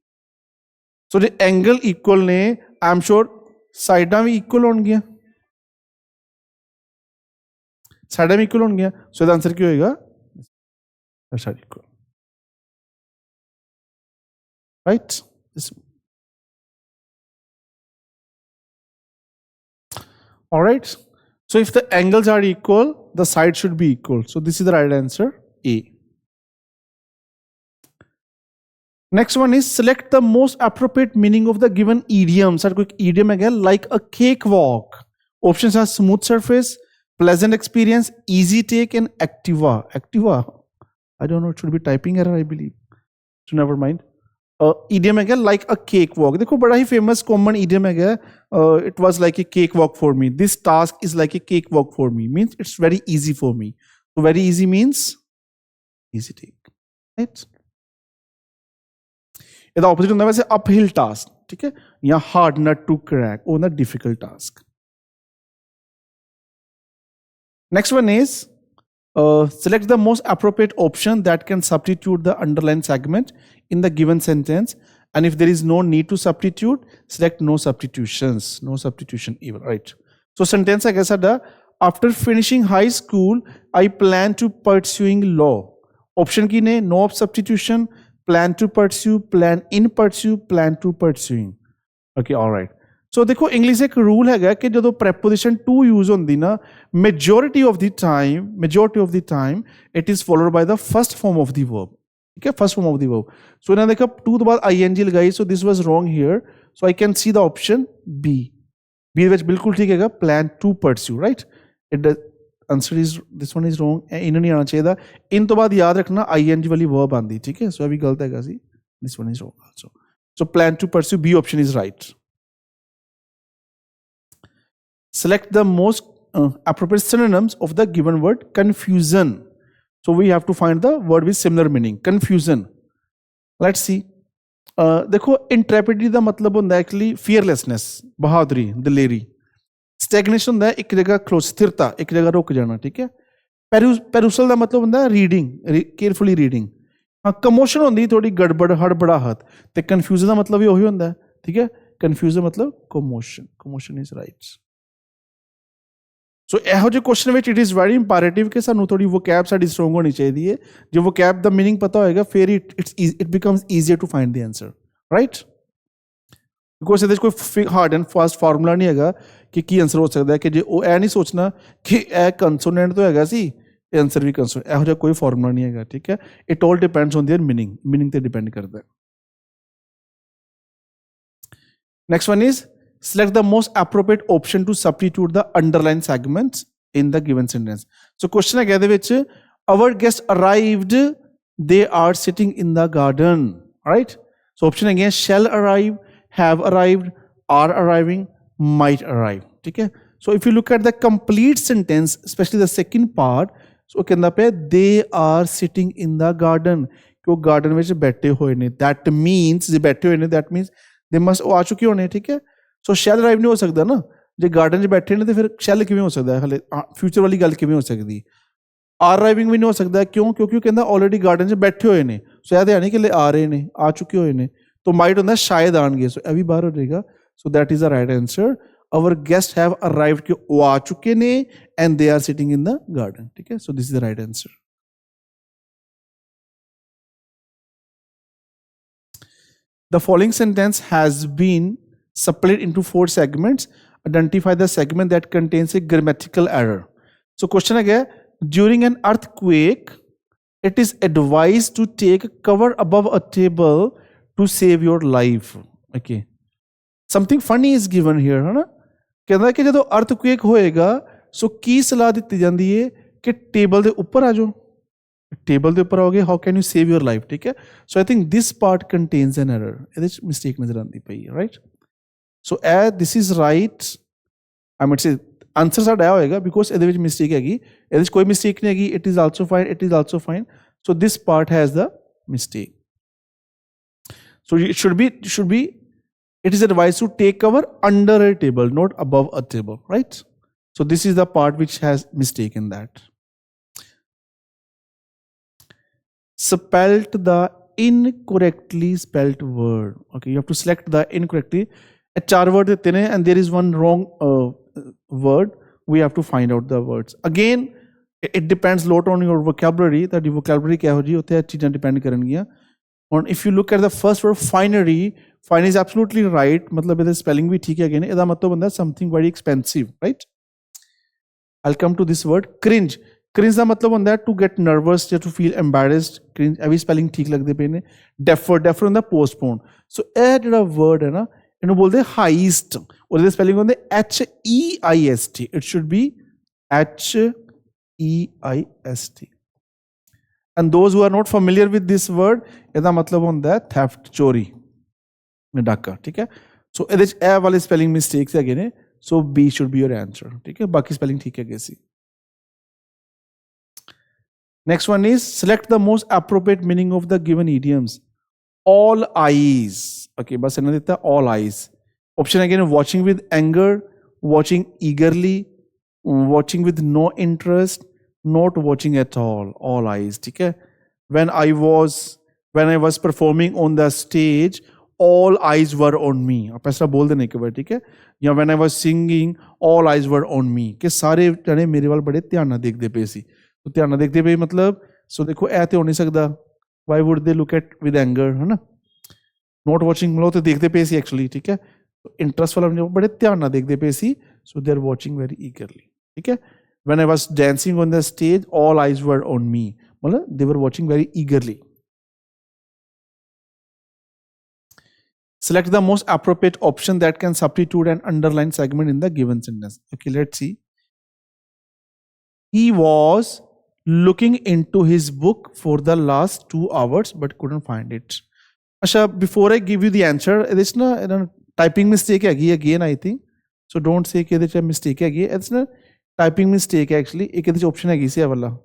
सो जो एंगल इक्वल ने आई एम श्योर साइडा भी इक्वल होंगे, साइडा भी इक्वल होंगे. सो इसका आंसर क्या होगा? Equal. Right. All right. So if the angles are equal, the sides should be equal. So this is the right answer, A. Next one is select the most appropriate meaning of the given idiom. Sir, quick idiom again, like a cakewalk. Options are smooth surface, pleasant experience, easy take, and activa. Activa. I don't know. It should be typing error, I believe. So never mind. Idiom है like a cakewalk. देखो बड़ा ही famous common idiom है. It was like a cakewalk for me. This task is like a cakewalk for me. Means it's very easy for me. So very easy means easy take. Right? इसका opposite होता है वैसे uphill task. ठीक है, या hard nut to crack. वो ना difficult task. Next one is select the most appropriate option that can substitute the underlined segment in the given sentence, and if there is no need to substitute, select no substitutions. No substitution even. Right. So sentence है कैसा? After finishing high school, I plan to pursuing law. Option की ने no substitution, plan to pursue, plan in pursue, plan to pursuing. Okay, all right. So देखो English एक rule है कि जो preposition to use होती ना, majority of the time it is followed by the first form of the verb. ठीक है, first form of the verb. So इन्होंने देखा to के बाद ing लगाई, so this was wrong here. So I can see the option B. B which बिल्कुल ठीक है, plan to pursue, right? It does, answer is this one is wrong. इन्हें नहीं आना चाहिए था. इन तो बाद याद रखना ing वाली verb आंदी. ठीक है, so अभी गलत है सी. This one is wrong also. So plan to pursue, B option is right. Select the most appropriate synonyms of the given word confusion. So we have to find the word with similar meaning. Confusion. Let's see. देखो intrepidity का मतलब होता है actually fearlessness, बहादुरी, दिलेरी. Stagnation होता है एक जगह close, स्थिरता, एक जगह रुक जाना. ठीक है. Perusal का मतलब होता है reading, carefully reading. हाँ, commotion होती है थोड़ी गड़बड़, हड़बड़ाहट. ते confusion का मतलब भी वही होता है. ठीक है. Confusion मतलब commotion. Commotion is right. सो यहो जो question which it is very imperative कि सानू थोड़ी वोकैब साडी स्ट्रोंग होनी चाहिए. जो वोकैब दा मीनिंग पता होएगा फिर it becomes easier to find the answer. Right, because इहदे कोई हार्ड एंड फास्ट फार्मूला नहीं हैगा कि की आंसर हो सकता है. कि जे वो नहीं सोचना कि यह कंसोनेंट तो हैगा सी, आंसर भी कंसोनेंट, यहो जिहा कोई फार्मूला नहीं हैगा. ठीक है, it all depends on their meaning. Meaning ते डिपेंड करता है. Next one is select the most appropriate option to substitute the underlined segments in the given sentence. So question है कहते विच our guests arrived, they are sitting in the garden. Right? So option again shall arrive, have arrived, are arriving, might arrive. ठीक है. So if you look at the complete sentence, especially the second part, so कहता पे they are sitting in the garden. कि वो garden विच बैठे हुए ने. That means जे बैठे हुए ने, that means they must आ चुके होने. ठीक है. सो शैल अराइव नहीं हो सकता ना, जो गार्डन 'ਚ बैठे ने तो फिर शैल किवें हो सकता है, हले फ्यूचर वाली गल किवें हो सकती. आर अराइविंग भी नहीं हो सकता. क्यों? क्योंकि वो कहता ऑलरेडी गार्डन 'ਚ बैठे हुए ने. सो यह नहीं कि आ रहे ने, आ चुके हुए ने. तो माइट होता शायद आएंगे. सो यह भी बाहर हो जाएगा. So that is the right answer. our guests have arrived कि वो आ चुके ने and they are sitting in the garden. ठीक है, so this is the right answer. The following sentence has been split into 4 segments. Identify the segment that contains a grammatical error. So question again, during an earthquake, it is advised to take cover above a table to save your life. Okay. Something funny is given here, है ना? कहता कि जब earthquake होएगा, so की सलाह दी जाती है कि टेबल के ऊपर आ जाओ. टेबल के ऊपर आओगे, how can you save your life? ठीक है. So I think this part contains an error. ਇਹਦੇ ਵਿੱਚ mistake ਨਜ਼ਰ ਆਉਂਦੀ ਪਈ ਹੈ, right? So this is right. I might say answer ਸਾਡਾ ਹੋਏਗਾ because ਇਹਦੇ ਵਿੱਚ mistake ਹੈਗੀ. ਇਹਦੇ ਵਿੱਚ ਕੋਈ mistake ਨਹੀਂ ਹੈਗੀ. It is also fine. It is also fine. So this part has the mistake. So it should be. It is advised to take cover under a table, not above a table, right? So this is the part which has mistake in that. Spelt the incorrectly spelt word. Okay, you have to select the incorrectly. A 4 word dete ne and there is one wrong word. We have to find out the words. Again, it depends a lot on your vocabulary. That your vocabulary kya ho ji utte cheezan depend karangiyan. And if you look at the first word, finery, fine is absolutely right. मतलब इधर spelling भी ठीक है again. इधर मतलब बंदा something very expensive, right? I'll come to this word, cringe. Cringe का मतलब बंदा to get nervous, to feel embarrassed. Cringe, अभी spelling ठीक लगते पे ने. Defer बंदा postpone. So ये जो word है ना, इन्हों बोलते हैं heist. और इधर spelling बंदे H-E-I-S-T. It should be H-E-I-S-T. And those who are not familiar with this word, ਇਹਦਾ मतलब ਹੁੰਦਾ है theft, चोरी, डाका, ठीक है? So ਇਹਦੇ ਚ ਇਹ ਵਾਲੇ spelling mistakes ਹੈਗੇ ਨੇ. So B should be your answer, ठीक है? बाकी spelling ठीक है कैसी? Next one is select the most appropriate meaning of the given idioms. All eyes. Okay, बस इन्होंने देता all eyes. Option again, watching with anger, watching eagerly, watching with no interest, not watching at all eyes. ठीक है? When I was performing on the stage, all eyes were on me. आप ऐसा बोल देने के बाद, ठीक है? या when I was singing, all eyes were on me. कि सारे जने मेरे वाल बड़े ध्यान ना देखते पे सी. तो ध्यान ना देखते पे मतलब, so देखो ऐसे हो नहीं सकता. Why would they look at with anger, है ना? Not watching मतलब तो देखते पे सी actually, ठीक है? Interest वाला बड़े ध्यान ना देखते पे सी. So they are watching very eagerly, ठीक है? When I was dancing on the stage, all eyes were on me. मतलब they were watching very eagerly. Select the most appropriate option that can substitute an underlined segment in the given sentence. Okay, let's see. He was looking into his book for the last 2 hours but couldn't find it. Asha, before I give you the answer, there's no typing mistake again, I think. So don't say कि there's a mistake again. It's not typing mistake actually. एक ऐसी option है किसी वाला.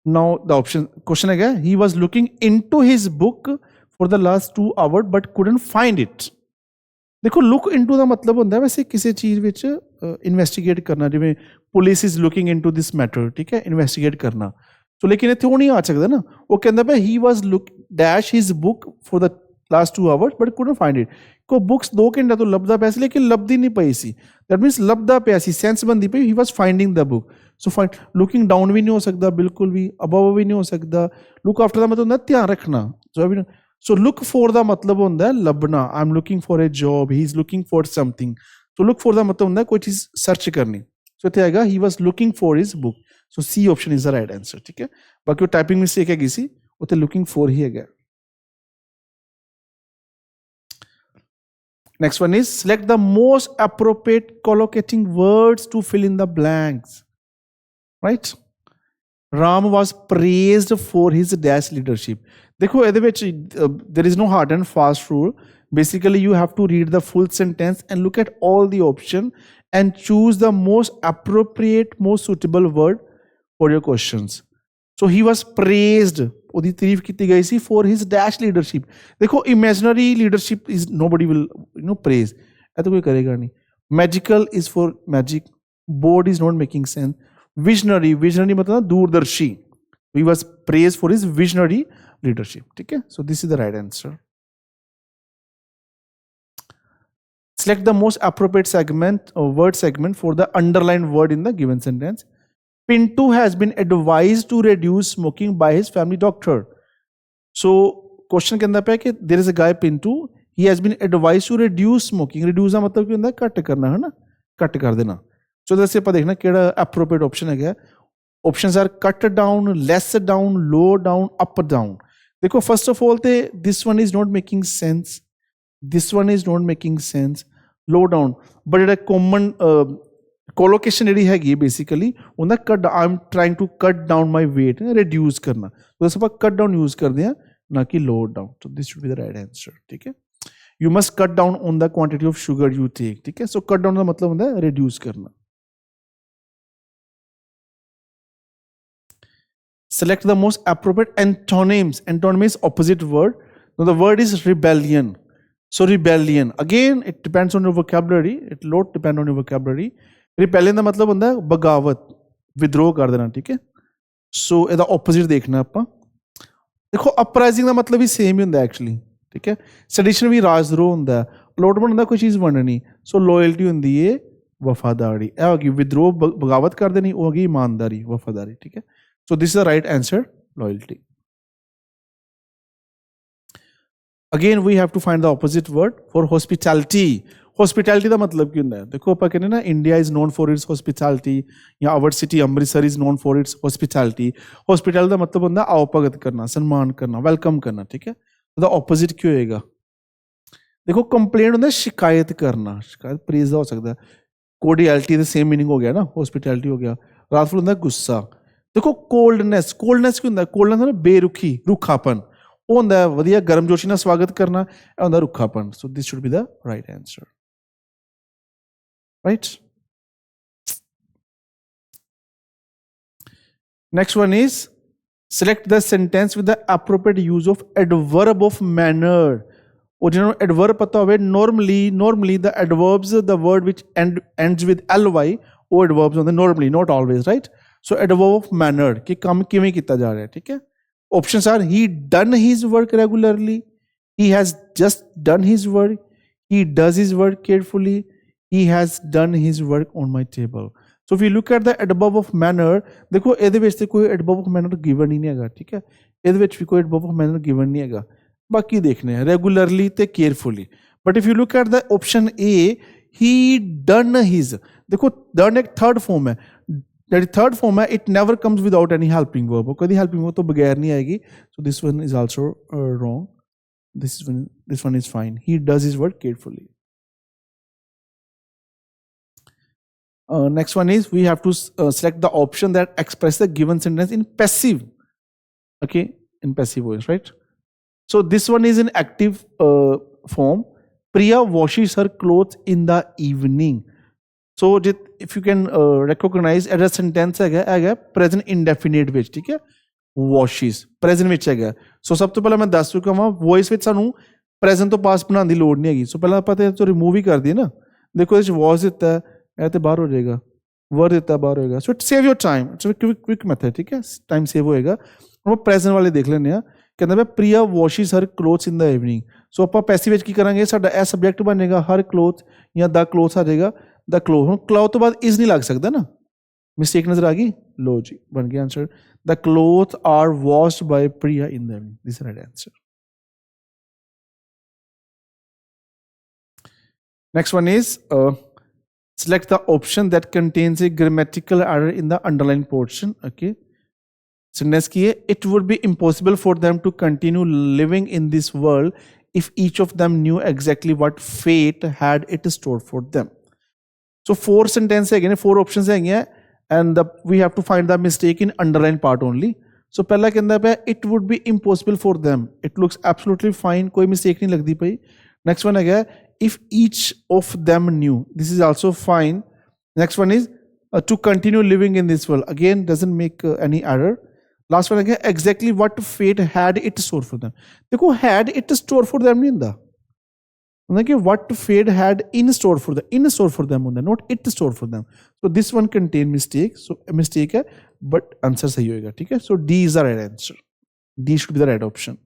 Now the question again. He was looking into his book for the last 2 hours but couldn't find it. देखो look into ਦਾ मतलब ਹੁੰਦਾ ਹੈ ਵੈਸੇ ਕਿਸੇ ਚੀਜ਼ ਵਿੱਚ ਇਨਵੈਸਟੀਗੇਟ ਕਰਨਾ, ਜਿਵੇਂ police is looking into this matter, ਠੀਕ ਹੈ, ਇਨਵੈਸਟੀਗੇਟ ਕਰਨਾ. ਸੋ ਲੇਕਿਨ ਇੱਥੇ ਉਹ ਨਹੀਂ ਆ ਸਕਦਾ ਨਾ. ਉਹ ਕਹਿੰਦਾ ਪਿਆ he was look dash his book for the last 2 hours but couldn't find it. ਕੋ ਬੁੱਕਸ 2 ਘੰਟੇ ਤੋਂ ਲੱਭਦਾ ਪਿਆ ਸੀ ਲੇਕਿਨ ਲੱਭਦੀ ਨਹੀਂ ਪਈ ਸੀ. ਦੈਟ ਮੀਨਸ ਲੱਭਦਾ ਪਿਆ ਸੀ, ਸੈਂਸ ਬੰਦੀ ਪਈ, he was finding the book. So find looking down ਵੀ ਨਹੀਂ ਹੋ ਸਕਦਾ ਬਿਲਕੁਲ ਵੀ, ਅਬਵ ਵੀ ਨਹੀਂ ਹੋ ਸਕਦਾ. ਲੁੱਕ ਆਫਟਰ ਦਾ ਮਤਲਬ ਹੁੰਦਾ ਧਿਆਨ ਰੱਖਣਾ. So look for ਦਾ ਮਤਲਬ ਹੁੰਦਾ ਲੱਭਣਾ. I'm looking for a job, he is looking for something. So look for ਦਾ ਮਤਲਬ ਹੁੰਦਾ ਕੋਈ ਚੀਜ਼ ਸਰਚ ਕਰਨੀ. So ਇੱਥੇ ਆਏਗਾ he was looking for his book. So C option is the right answer, ਠੀਕ ਹੈ. ਬਾਕੀ ਉਹ ਟਾਈਪਿੰਗ ਮਿਸਟੇਕ ਹੈਗੀ ਸੀ, ਉੱਥੇ looking for ਹੀ ਹੈਗਾ. Next one is select the most appropriate collocating words to fill in the blanks. Right? Ram was praised for his dash leadership. देखो ਇਹਦੇ ਵਿੱਚ there is no hard and fast rule. Basically you have to read the full sentence and look at all the option and choose the most appropriate, most suitable word for your questions. So he was praised, ਉਹਦੀ ਤਾਰੀਫ ਕੀਤੀ ਗਈ ਸੀ for his dash leadership. ਦੇਖੋ imaginary leadership is nobody will praise. ਇਹ ਤਾਂ ਕੋਈ ਕਰੇਗਾ ਨਹੀਂ. Magical is for magic. Board is not making sense. Visionary मतलब दूरदर्शी. He was praised for his visionary leadership. Okay, so this is the right answer. Select the most appropriate segment or word segment for the underlined word in the given sentence. Pintu has been advised to reduce smoking by his family doctor. So question कहता है कि there is a guy Pintu, he has been advised to reduce smoking. Reduce का मतलब क्या होता है? Cut करना है ना, कट कर देना. So जैसे अपन देखना केड़ा appropriate option है क्या? Options are cut down, less down, low down, up down. देखो first of all ते this one is not making sense. This one is not making sense. Low down, but it a common collocation ਜਿਹੜੀ ਹੈਗੀ basically ਉਹਦਾ cut. I'm trying to cut down my weight, reduce करना. तो जैसे ਆਪਾਂ cut down use करते हैं ना कि low down. So this should be the right answer. ठीक है? You must cut down on the quantity of sugar you take. ठीक है? So cut down का मतलब होता है reduce करना. Select the most appropriate antonyms. Antonym is opposite word. Now the word is rebellion. So rebellion. Again, it depends on your vocabulary. It lot depend on your vocabulary. Rebellion का मतलब होता है बगावत, विद्रोह कर देना. ठीक है? So ਇਹਦਾ opposite देखना ਆਪਾਂ. देखो uprising का मतलब भी same ही ਹੁੰਦਾ actually. ठीक है? Sedition भी राजद्रोह ਹੁੰਦਾ. Allotment ਹੁੰਦਾ कोई चीज़ वंडनी. So loyalty ਹੁੰਦੀ है वफादारी. ਇਹ होगी विद्रोह बगावत कर देनी, वो होगी ईमानदारी, वफादारी. ठीक है? So this is the right answer, loyalty. Again, we have to find the opposite word for hospitality. Hospitality का मतलब क्या होता है? देखो अपन कहने ना India is known for its hospitality या our city Amritsar is known for its hospitality. Hospitality का मतलब होता है आवभगत करना, सम्मान करना, welcome करना. ठीक है? तो the opposite क्यों होएगा? देखो complaint होता है शिकायत करना, शिकायत praise हो सकता है. Cordiality the same meaning हो गया ना, hospitality हो गया. wrathful होता है गुस्सा. देखो कोल्डनेस, कोल्डनेस क्यों ਹੁੰਦਾ? कोल्डनेस ਹੁੰਦਾ ਬੇਰੁਖੀ, ਰੁੱਖਾਪਨ. ਉਹ ਹੁੰਦਾ ਵਧੀਆ ਗਰਮਜੋਸ਼ੀ ਨਾਲ ਸਵਾਗਤ ਕਰਨਾ, ਇਹ ਹੁੰਦਾ ਰੁੱਖਾਪਨ. So this should be the right answer. Right? Next one is select the sentence with the appropriate use of adverb of manner. और जिन्होंने adverb पता होवे, normally the adverbs, the word which ends with ly, वो adverbs होंगे normally, not always, right? So adverb of manner कि काम किवें किया जा रहा है. ठीक है? Options are he done his work regularly, he has just done his work, he does his work carefully, he has done his work on my table. So if you look at the adverb of manner, देखो ਇਹਦੇ ਵਿੱਚ ਤੇ ਕੋਈ adverb of manner given ਹੀ ਨਹੀਂ ਹੈਗਾ. ठीक है? ਇਹਦੇ ਵਿੱਚ ਵੀ ਕੋਈ adverb of manner given ਨਹੀਂ ਹੈਗਾ. ਬਾਕੀ ਦੇਖਨੇ हैं regularly ਤੇ carefully. But if you look at the option A, he done his, देखो done एक third form है. That third form है, it never comes without any helping verb. कभी helping verb तो बगैर नहीं आएगी. So this one is also wrong. This one is fine. He does his work carefully. Next one is we have to select the option that expresses the given sentence in passive. Okay, in passive voice, right? So this one is in active form. Priya washes her clothes in the evening. So if you can recognize as a sentence है present indefinite ਵਿੱਚ. ठीक है? washes present ਵਿੱਚ ਹੈਗਾ. ਸੋ ਸਭ ਤੋਂ ਪਹਿਲਾਂ ਮੈਂ ਦੱਸ ਚੁੱਕਾ ਹਾਂ ਵੌਇਸ ਵਿੱਚ ਸਾਨੂੰ present ਤੋਂ past ਬਣਾਉਣ ਦੀ ਲੋੜ ਨਹੀਂ ਹੈਗੀ. ਸੋ ਪਹਿਲਾਂ ਆਪਾਂ ਤੇ ਤੋਂ ਰਿਮੂਵ ਹੀ ਕਰ ਦਈਏ ਨਾ. ਦੇਖੋ ਇਹਦੇ ਵਿੱਚ was ਦਿੱਤਾ ਹੈ, ਇਹ ਤੇ ਬਾਹਰ ਹੋ ਜਾਏਗਾ, were ਦਿੱਤਾ ਬਾਹਰ ਹੋਏਗਾ. So it save your time. It's a quick method. ਠੀਕ ਹੈ? ਟਾਈਮ ਸੇਵ ਹੋਏਗਾ. ਹੁਣ ਆਪਾਂ present ਵਾਲੇ ਦੇਖ ਲੈਂਦੇ ਹਾਂ. ਕਹਿੰਦਾ ਮੈਂ Priya washes her clothes in the evening. ਸੋ ਆਪਾਂ ਪੈਸਿਵ ਵਿੱਚ ਕੀ ਕਰਾਂਗੇ? ਸਾਡਾ ਇਹ ਸਬਜੈਕਟ ਬਣ ਜਾਏਗਾ her clothes ਜਾਂ the clothes ਆ ਜਾਏਗਾ. The cloth. ਹੁਣ क्लॉथ ਤੋਂ ਬਾਅਦ इज नहीं लग सकता ना, मिस्टेक नजर आ गई. लो जी बन गया answer. The cloth are washed by Priya in the evening. This is right answer. Next one is select the option that contains a grammatical error in the underlined portion. Okay, sentence की है, it would be impossible for them to continue living in this world if each of them knew exactly what fate had it stored for them. So 4 sentences again, 4 options है, and we have to find the mistake in underlined part only. So पहला कहता है it would be impossible for them. It looks absolutely fine, कोई mistake नहीं लगती पई. Next one है if each of them knew. This is also fine. Next one is to continue living in this world. Again doesn't make any error. Last one है exactly what fate had it stored for them. देखो had it stored for them नहीं ਹੁੰਦਾ. what fate had in store for them, not it store for them. So this one contain mistake, so a mistake hai, but answer sahi hoega, theek hai. So D is the right answer. D should be the right option.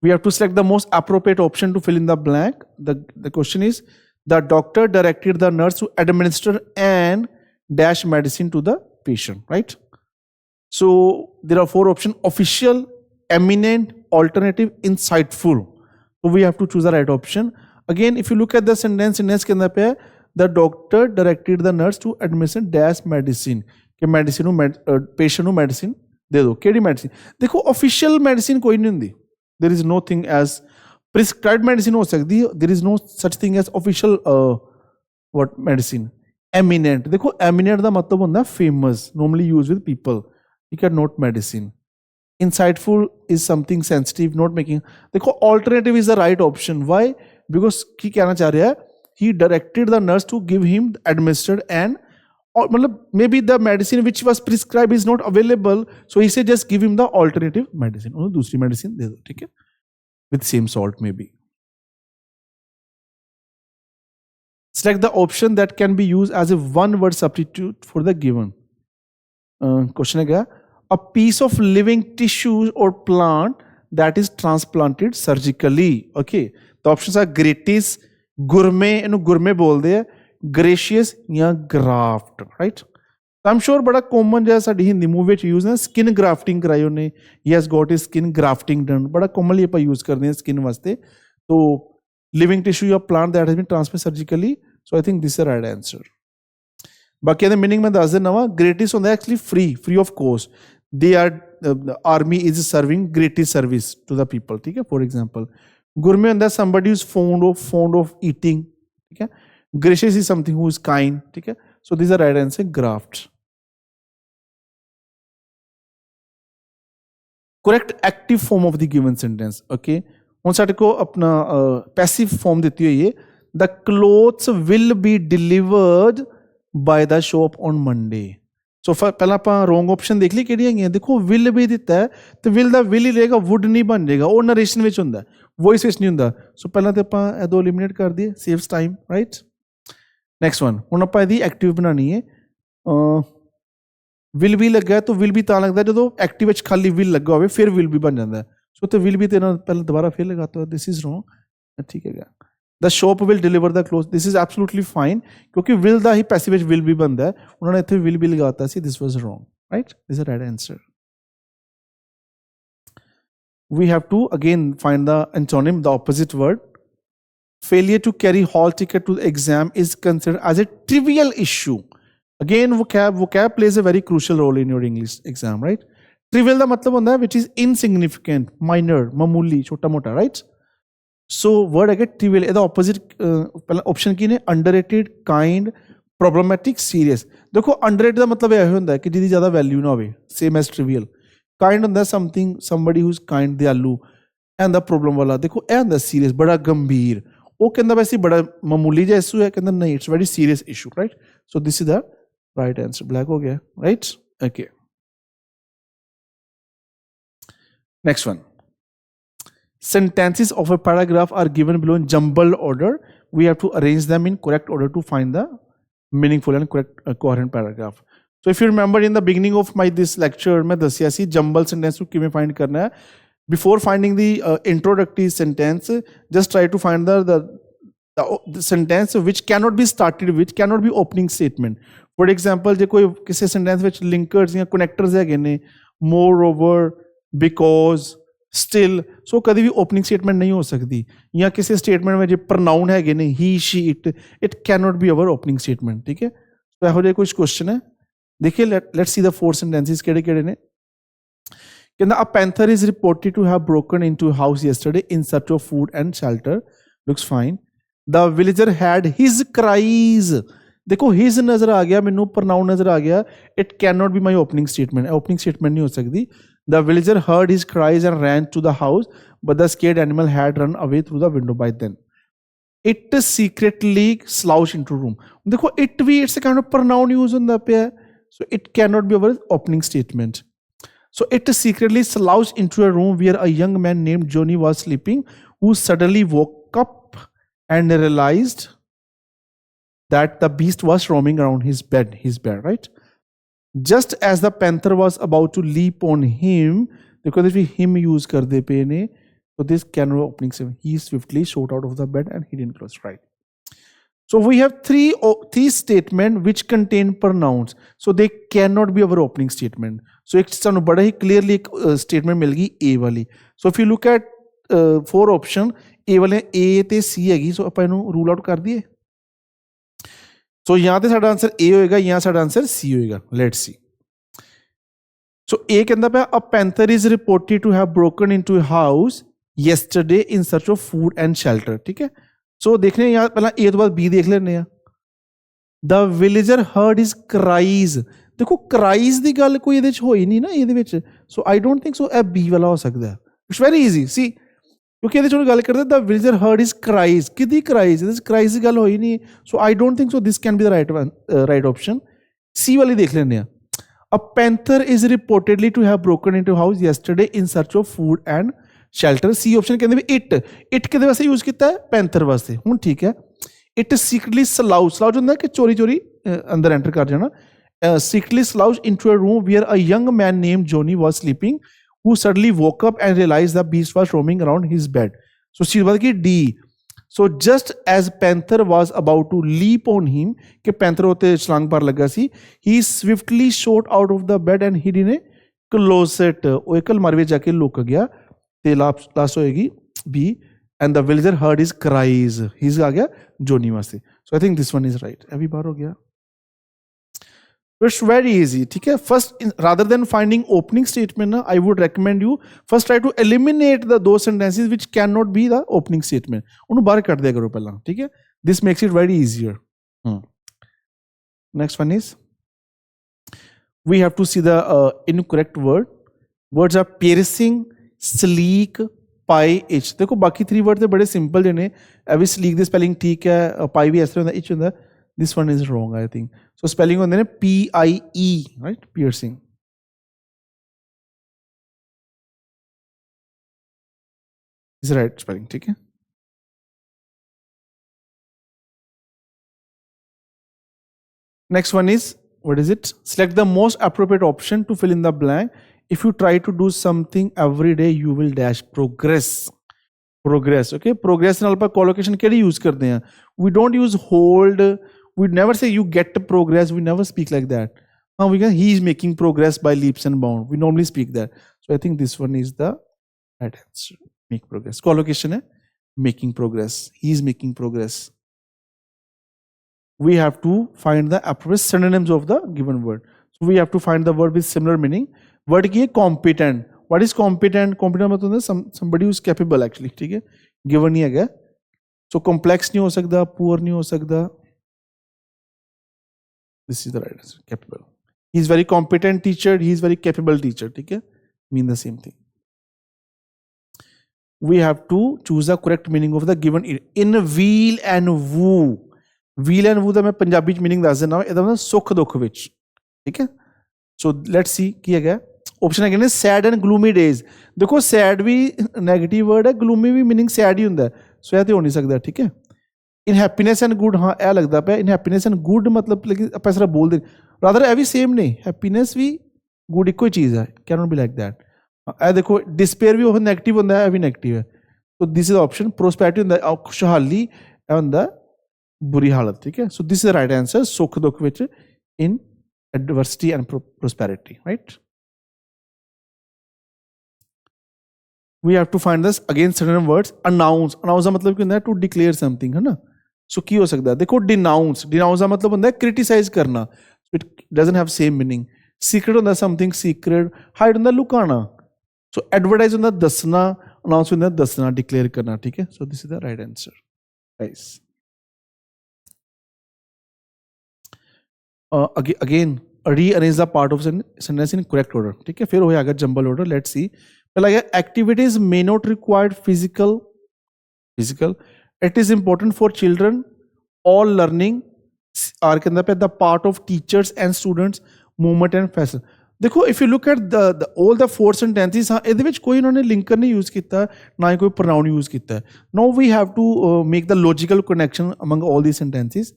We have to select the most appropriate option to fill in the blank. The question is, the doctor directed the nurse to administer and dash medicine to the patient, right? So there are 4 options: official, eminent, alternative, insightful. So we have to choose the right option. Again, if you look at the sentence के अंदर पे है, the doctor directed the nurse to administer dash medicine. कि medicine patient को medicine दे दो. केड़ी medicine? देखो official medicine कोई नहीं होती. There is no thing as prescribed medicine हो सकती है. There is no such thing as official what medicine. Eminent. देखो eminent का मतलब होता है famous. Normally used with people. You can not medicine. Insightful is something sensitive, not making. देखो alternative is the right option. Why? Because की कहना चाह रहा है, he directed the nurse to give him administered and or मतलब maybe the medicine which was prescribed is not available, so he said just give him the alternative medicine. उन्हें दूसरी medicine दे दो, ठीक है? With same salt maybe. Select the option that can be used as a one-word substitute for the given. Question है क्या? A piece of living tissue or plant that is transplanted surgically. Okay. The options are gratis, gourmet, इन्हों gourmet बोलते हैं, gracious या graft, right? So I'm sure बड़ा common जैसा sari Hindi movie में use है skin grafting कराई उन्हें. He has got his skin grafting done. बड़ा commonly ये use करते हैं skin वास्ते. तो living tissue or plant that has been transplanted surgically. So I think this is the right answer. बाकी the meaning में दस देना वा. Gratis होता है actually free of cost. They are the army is serving gratis service to the people. ठीक है? For example, gourmet होता है somebody who is fond of eating. ठीक है? Gracious is something who is kind. ठीक है? So these are right answer. Graft. Correct active form of the given sentence. Okay. उन सारे को अपना passive form देती है ये. The clothes will be delivered by the shop on Monday. सो पहला आप रॉन्ग ऑप्शन देख ली किहड़ी है. देखो विल भी दिता है तो विल दा विल ही रहेगा, वुड नहीं बन जाएगा. वो नरेशन विच हुंदा है, वॉइस विच नहीं हुंदा. सो पहला तो आप ये दो एलिमिनेट कर दिए, saves time, right. Next one हुण आप इहदी एक्टिव बनानी है. विल भी लगा तो विल भी तां लगदा जदों एक्टिव विच खाली विल लगा होवे फिर विल भी बन जाता है. सो तो विल भी तेना पहले दोबारा फिर लगाता. This is wrong. ठीक है. The shop will deliver the clothes. This is absolutely fine क्योंकि will दा ही पैसिव विच will भी बनता है. उन्होंने इत्थे will भी लगाता सी. This was wrong, right? This is the right answer. We have to again find the antonym, the opposite word. Failure to carry hall ticket to the exam is considered as a trivial issue. Again, vocab plays a very crucial role in your English exam, right? Trivial दा मतलब होता है which is insignificant, minor, मामूली, छोटा मोटा, right? So word again trivial. The opposite option की ने underrated, kind, problematic, serious. देखो underrated का मतलब यह होता है कि जिसकी ज़्यादा value ना होवे, same as trivial. Kind होता है somebody who's kind, दयालु. And the problem वाला देखो यह होता है serious, बड़ा गंभीर. वो कहता वैसे बड़ा मामूली जैसा issue है, कहता नहीं, it's very serious issue, right? So this is the right answer. Black हो गया, right? Okay. Next one. Sentences of a paragraph are given below in jumbled order. We have to arrange them in correct order to find the meaningful and correct coherent paragraph. So if you remember in the beginning of this lecture, मैं दसिया सी jumbled sentence को किਵੇਂ find करना है. Before finding the introductory sentence, just try to find the sentence which cannot be started, which cannot be opening statement. For example, जे कोई किसी sentence which linkers या connectors है ने, moreover, because, still, so कभी भी opening statement नहीं हो सकती. या किसी statement में जो pronoun है ने, he, she, it cannot be our opening statement. ठीक है? तो यह हो जाए कुछ question है. देखिए, let's see the 4 sentences केड़े ने. कहना a panther is reported to have broken into a house yesterday in search of food and shelter. Looks fine. The villager had his cries. देखो his नजर आ गया, मैनू pronoun नजर आ गया. It cannot be my opening statement. Opening statement नहीं हो सकती. The villager heard his cries and ran to the house, but the scared animal had run away through the window by then. It secretly slouched into room. देखो it भी it's a kind of pronoun use होता है, so it cannot be our opening statement. So it secretly slouched into a room where a young man named Johnny was sleeping. who suddenly woke up and realized that the beast was roaming around his bed, right? Just as the panther was about to leap on him, because if we him use karde pe ne, so this can be opening statement. He swiftly shot out of the bed and hid in clothes, right? So we have three statements which contain pronouns. So they cannot be our opening statement. So एक सानू बड़ा ही clearly एक statement मिल गई A वाली. So if you look at 4 option, A वाले A ते C हैगी. So अपन इन्हू rule out कर दिए. So यहाँ ते साडा आंसर A होएगा, यहाँ साडा आंसर C होएगा. Let's see. So A कहता पे a panther is reported to have broken into a house yesterday in search of food and shelter. ठीक है. So देखने यहाँ पहला A तो बाद B देख लेने हैं. The villager heard his cries. देखो cries ਦੀ ਗੱਲ ਕੋਈ ਇਹਦੇ ਚ ਹੋਈ ਨਹੀਂ ਨਾ ਇਹਦੇ ਵਿੱਚ. So I don't think so ਇਹ B ਵਾਲਾ ਹੋ ਸਕਦਾ ਹੈ. It's very easy. See, ਕਿਉਂਕਿ ਇਹਦੇ ਚ ਗੱਲ ਕਰਦੇ the villager heard his cries. ਕਿਹਦੀ cries? ਇਹਦੇ ਚ cries ਦੀ ਗੱਲ ਹੋਈ ਨਹੀਂ. So I don't think so this can be the right one, right option. C ਵਾਲੀ ਦੇਖ ਲੈਣੇ ਆ. A panther is reportedly to have broken into a house yesterday in search of food and shelter. C option ਕਹਿੰਦੇ ਵੀ it ਕਿਹਦੇ ਵਾਸਤੇ use ਕੀਤਾ ਹੈ? Panther ਵਾਸਤੇ. ਹੁਣ ਠੀਕ ਹੈ. It secretly slouched ਹੁੰਦਾ ਕਿ ਚੋਰੀ ਅੰਦਰ ਐਂਟਰ ਕਰ ਜਾਣਾ. Secretly slouched into a room where a young man named Johnny was sleeping, who suddenly woke up and realized the beast was roaming around his bed. So she was like D. So just as panther was about to leap on him, कि panther होते छलांग पर लगा सी, he swiftly shot out of the bed and hid in a closet. वो एक अलमारी में जाके लुक गया. ते लास्ट होएगी B. And the villager heard his cries. He's आ गया जोनी वास्ते. So I think this one is right. अभी बार हो गया. It's very easy. ठीक है. First, rather than finding opening statement, I would recommend you first try to eliminate those sentences which cannot be the opening statement. उन्हें बाहर कर दिया करो पहला. ठीक है. This makes it very easier. Next one is we have to see the incorrect word. Words are piercing, sleek, pie, itch. देखो बाकी 3 words बड़े simple जने. अभी sleek the spelling ठीक है. Pie भी ऐसे होता है. Itch होता है. This one is wrong, I think. So spelling होता है P-I-E, right? Piercing. Is right spelling, ठीक है? Next one is, what is it? Select the most appropriate option to fill in the blank. If you try to do something every day, you will dash progress. Progress, okay? Progress नाल पर collocation केड़ी use करते हैं? We don't use hold. We never say you get progress. We never speak like that. He is making progress by leaps and bounds. We normally speak that. So I think this one is the right answer. Make progress. Collocation है making progress. He is making progress. We have to find the appropriate synonyms of the given word. So we have to find the word with similar meaning. Word की है competent. What is competent? Competent मतलब है somebody who is capable actually. ठीक है? Given नहीं है. So complex नहीं हो सकता, poor नहीं हो सकता. This is the right answer. Capable. He is very competent teacher. He is very capable teacher. ठीक है? Mean the same thing. We have to choose the correct meaning of the given in wheel and woo. Wheel and woo ਦਾ मैं पंजाबी ਚ meaning ਦੱਸ ਦਿੰਦਾ ਹਾਂ. ਇਹਦਾ ਮਤਲਬ ਸੁੱਖ ਦੁੱਖ ਵਿੱਚ. ਠੀਕ ਹੈ? So let's see ਕੀ ਹੈਗਾ. Option ਹੈਗੇ ਨੇ sad and gloomy days. ਦੇਖੋ sad ਵੀ negative word ਹੈ, gloomy ਵੀ meaning sad ਹੀ ਹੁੰਦਾ ਹੈ. So ਇਹ ਤੇ ਹੋ ਨਹੀਂ ਸਕਦਾ. ਠੀਕ ਹੈ? In happiness and good, हाँ ऐ लगता पे. In happiness and good मतलब लेकिन आप ऐसा बोल दे. Rather ऐ भी same नहीं. Happiness भी good एक कोई चीज़ है. Cannot be like that. ऐ देखो despair भी वो negative होता है, ऐ भी negative है. So this is the option. Prosperity होता है, खुशहाली ऐ होता है बुरी हालत. ठीक है? So this is the right answer. सुख दुख विच in adversity and prosperity, right? We have to find this again certain words. Announce. Announce का मतलब क्या होता है? To declare something, है ना? So की हो सकता है? देखो denounce. Denounce का मतलब होता है criticize करना. It doesn't have same meaning. Secret होता है something secret. Hide होता है लुकाना. So advertise होता है दसना. Announce होता है दसना, declare करना. ठीक है? So this is the right answer, guys. Again, rearrange the part of sentence in correct order. ठीक है? फिर हो जाएगा jumble order. Let's see. पहला है activities may not require physical. It is important for children. All learning are के अंदर पे the part of teachers and students movement and fashion. देखो if you look at the all the 4 sentences हाँ ਇਹਦੇ ਵਿੱਚ ਕੋਈ ਉਹਨਾਂ ਨੇ ਲਿੰਕਰ ਨਹੀਂ ਯੂਜ਼ ਕੀਤਾ ਨਾ ਹੀ ਕੋਈ pronoun ਯੂਜ਼ ਕੀਤਾ now we have to make the logical connection among all these sentences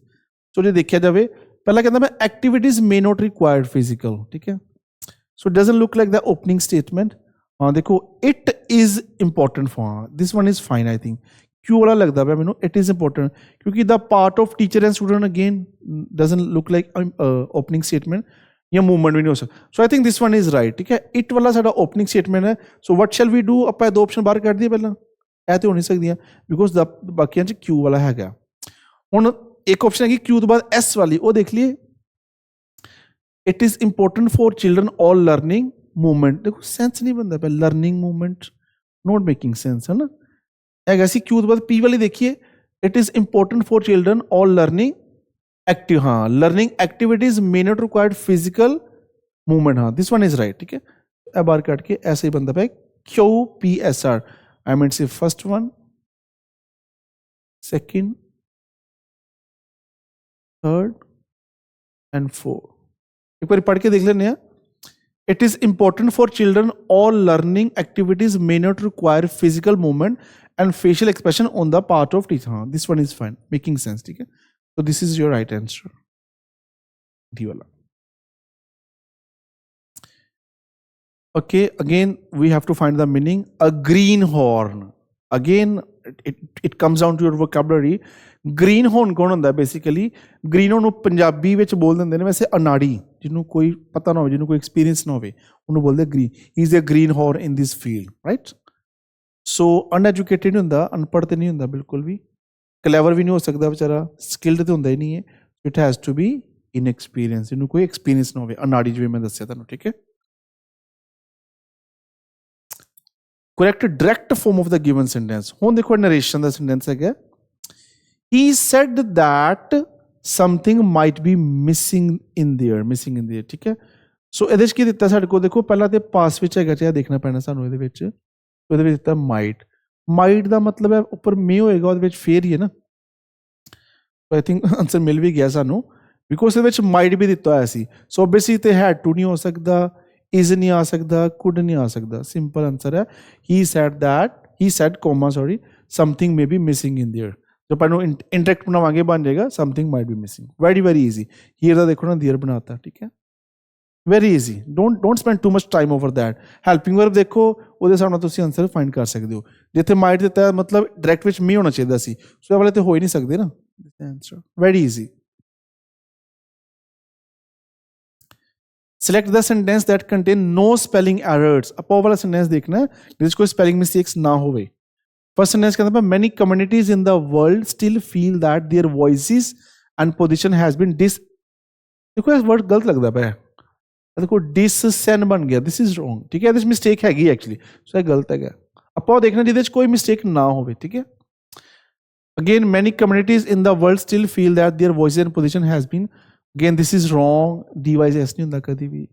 so ਜੇ ਦੇਖਿਆ ਜਾਵੇ ਪਹਿਲਾ ਕਹਿੰਦਾ ਮੈਂ activities may not require physical ਠੀਕ ਹੈ so it doesn't look like the opening statement हाँ देखो it is important for this one is fine I think क्यों वाला लगता है मैंने it is important क्योंकि the part of teacher and student again doesn't look like opening statement या movement भी नहीं हो सकता so I think this one is right ठीक है इट वाला साडा ओपनिंग स्टेटमेंट है so what shall we do ਆਪਾਂ ਦੋ ਆਪਸ਼ਨ ਬਾਹਰ ਕੱਢ ਦਈਏ ਪਹਿਲਾਂ ਇਹ ਤੇ ਹੋ ਨਹੀਂ ਸਕਦੀਆਂ ਬਿਕੋਜ਼ ਦਾ ਬਾਕੀਆਂ ਚ ਕਿਊ ਵਾਲਾ ਹੈਗਾ ਹੁਣ ਇੱਕ ਆਪਸ਼ਨ ਹੈਗੀ ਕਿਊ ਤੋਂ ਬਾਅਦ ਐਸ ਵਾਲੀ ਉਹ ਦੇਖ ਲਈਏ it is important for children all learning movement देखो सेंस नहीं बनता पे learning movement not making sense है ना हैगा सी क्यू तो बाद पी वाली देखिए it is important for children all learning active हाँ learning activities may not required physical movement हाँ दिस वन इज राइट ठीक है बार काट के ऐसे ही बनता पे Q P S R I mean say first one second third and fourth एक बार पढ़ के देख लेने हैं It is important for children all learning activities may not require physical movement and facial expression on the part of teacher. हाँ, this one is fine, making sense. ठीक है? So this is your right answer. D वाला. Okay, again we have to find the meaning. A greenhorn. Again, it comes down to your vocabulary. Green horn ਕੌਣ ਹੁੰਦਾ basically green horn ਨੂੰ ਪੰਜਾਬੀ ਵਿੱਚ ਬੋਲ ਦਿੰਦੇ ਨੇ ਵੈਸੇ ਅਨਾੜੀ ਜਿਹਨੂੰ ਕੋਈ ਪਤਾ ਨਾ ਹੋਵੇ ਜਿਹਨੂੰ ਕੋਈ ਐਕਸਪੀਰੀਅੰਸ ਨਾ ਹੋਵੇ ਉਹਨੂੰ ਬੋਲਦੇ green he is a greenhorn in this field right so uneducated ਨਹੀਂ ਹੁੰਦਾ ਅਨਪੜ੍ਹ ਤੇ ਨਹੀਂ ਹੁੰਦਾ ਬਿਲਕੁਲ ਵੀ ਕਲੈਵਰ ਵੀ ਨਹੀਂ ਹੋ ਸਕਦਾ ਵਿਚਾਰਾ ਸਕਿਲਡ ਤੇ ਹੁੰਦਾ ਹੀ ਨਹੀਂ ਹੈ ਇਟ ਹੈਜ਼ ਟੂ ਬੀ ਇਨਐਕਸਪੀਰੀਅੰਸ ਜਿਹਨੂੰ ਕੋਈ ਐਕਸਪੀਰੀਅੰਸ ਨਾ ਹੋਵੇ ਅਨਾੜੀ ਜਿਵੇਂ ਮੈਂ ਦੱਸਿਆ ਤੁਹਾਨੂੰ ਠੀਕ ਹੈ correct direct form of the given sentence ਹੁਣ ਦੇਖੋ ਨਰੇਸ਼ਨ ਦਾ ਸੈਂਟੈਂਸ ਹੈਗਾ he said that something might be missing in there ਠੀਕ ਹੈ ਸੋ ਇਹਦੇ 'ਚ ਕੀ ਦਿੱਤਾ ਸਾਡੇ ਕੋਲ ਦੇਖੋ ਪਹਿਲਾਂ ਤੇ ਪਾਸ ਵਿੱਚ ਹੈਗਾ ਚਾਹੇ ਦੇਖਣਾ ਪੈਣਾ ਸਾਨੂੰ ਇਹਦੇ ਵਿੱਚ ਦਿੱਤਾ might ਦਾ ਮਤਲਬ ਹੈ ਉੱਪਰ ਮੇ ਹੋਏਗਾ ਉਹਦੇ ਵਿੱਚ ਫੇਰ ਹੀ ਹੈ ਨਾ ਆਈ ਥਿੰਕ ਆਨਸਰ ਮਿਲ ਵੀ ਗਿਆ ਸਾਨੂੰ ਬਿਕੋਜ਼ ਇਹਦੇ ਵਿੱਚ might ਵੀ ਦਿੱਤਾ ਹੋਇਆ ਸੀ ਸੋ ਓਬਵੀਅਸਲੀ ਤੇ had to ਨਹੀਂ ਹੋ ਸਕਦਾ is ਨਹੀਂ ਆ ਸਕਦਾ could ਨਹੀਂ ਆ ਸਕਦਾ ਸਿੰਪਲ ਆਨਸਰ ਹੈ he said something may be missing in there जो अपन इंटरेक्ट बनावांगे बन जाएगा something might be missing very easy here दा देखो ना देयर बनाता ठीक है very easy don't spend too much time over that helping verb देखो ਉਹਦੇ ਹਿਸਾਬ ਨਾਲ ਤੁਸੀਂ ਆਨਸਰ ਫਾਈਂਡ ਕਰ ਸਕਦੇ ਹੋ ਜਿੱਥੇ ਮਾਈਟ ਦਿੱਤਾ ਮਤਲਬ ਡਾਇਰੈਕਟ ਵਿੱਚ ਮੀ ਹੋਣਾ ਚਾਹੀਦਾ ਸੀ ਸੋ ਇਹ ਵਾਲੇ ਤੇ ਹੋ ਹੀ ਨਹੀਂ ਸਕਦੇ ਨਾ answer very easy select the sentence that contain no spelling errors ਆਪਾਂ ਵਾਲਾ ਸੈਂਟੈਂਸ ਦੇਖਣਾ ਜਿਸ ਕੋਈ ਸਪੈਲਿੰਗ ਮਿਸਟੇਕਸ ਨਾ ਹੋਵੇ First sentence कहता है many communities in the world still feel that their voices and position has been देखो ये word गलत लगता है देखो डिससेंड बन गया दिस इज रॉन्ग ठीक है दिस मिस्टेक हैगी एक्चुअली सो ये गलत है ਆਪਾਂ ਦੇਖਣਾ ਜਿਹਦੇ ਵਿੱਚ ਕੋਈ ਮਿਸਟੇਕ ਨਾ ਹੋਵੇ ਠੀਕ ਹੈ again many communities in the world still feel that their voices and position has been again this is wrong dys ਨਹੀਂ ਹੁੰਦਾ ਕਦੀ ਵੀ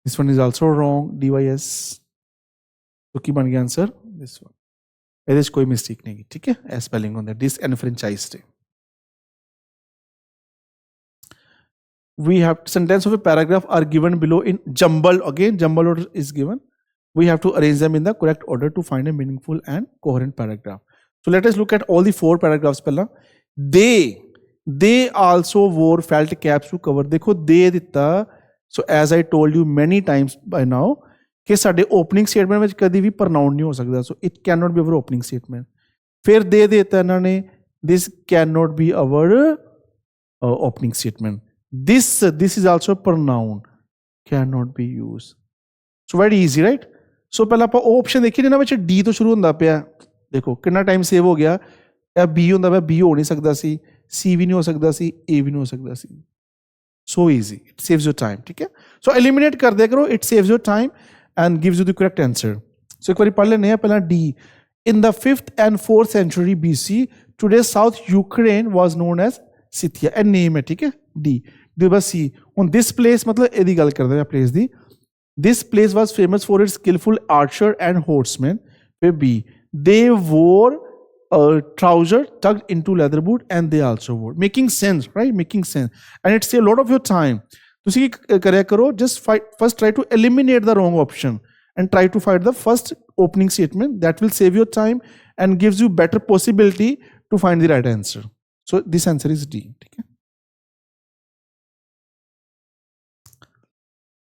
this one is also wrong dys तो की बन गया आंसर दिस वन ਇਹਦੇ 'ਚ ਕੋਈ ਮਿਸਟੇਕ ਨਹੀਂ ਠੀਕ ਹੈ ਇਹ ਸਪੈਲਿੰਗ ਹੁੰਦਾ disenfranchised we have sentence of a paragraph are given below in jumble again jumble order is given we have to arrange them in the correct order to find a meaningful and coherent paragraph so let us look at all the 4 paragraphs ਪਹਿਲਾਂ they also wore felt caps to cover ਦੇਖੋ they ਦਿੱਤਾ so as I told you many times by now ਕਿ ਸਾਡੇ opening statement ਵਿੱਚ ਕਦੀ ਵੀ ਪ੍ਰਨਾਊਨ ਨਹੀਂ ਹੋ ਸਕਦਾ so it can not be our opening statement ਫਿਰ ਦੇ ਦਿੱਤਾ ਇਹਨਾਂ ਨੇ this can not be our opening statement this is also pronoun can not be use so very easy right so ਪਹਿਲਾਂ ਆਪਾਂ ਉਹ ਆਪਸ਼ਨ ਦੇਖੀਏ ਜਿਹਨਾਂ ਵਿੱਚ ਡੀ ਤੋਂ ਸ਼ੁਰੂ ਹੁੰਦਾ ਪਿਆ ਦੇਖੋ ਕਿੰਨਾ ਟਾਈਮ ਸੇਵ ਹੋ ਗਿਆ ਇਹ ਬੀ ਹੁੰਦਾ ਪਿਆ ਬੀ ਹੋ ਨਹੀਂ ਸਕਦਾ ਸੀ ਸੀ ਵੀ ਨਹੀਂ ਹੋ ਸਕਦਾ ਸੀ ਏ ਵੀ ਨਹੀਂ ਹੋ ਸਕਦਾ ਸੀ so easy it saves your time ਠੀਕ ਹੈ ਸੋ ਐਲੀਮੀਨੇਟ ਕਰ ਦਿਆ ਕਰੋ it saves your time and gives you the correct answer. So, एक बार पढ़ लेने हैं पहला D. In the 5th and 4th century BC, today's South Ukraine was known as Scythia. And name है ठीक है D. D बस C. On this place मतलब एदी गल कर दे place the. This place was famous for its skillful archer and horsemen. फिर B. They wore a trouser tucked into leather boot and they also wore. Making sense, right? Making sense. And it saves a lot of your time. ਤੁਸੀਂ ਕੀ ਕਰਿਆ ਕਰੋ, just first try to eliminate the wrong option and try to find the first opening statement. That will save your time and gives you better possibility to find the right answer. So this answer is D. ठीक है.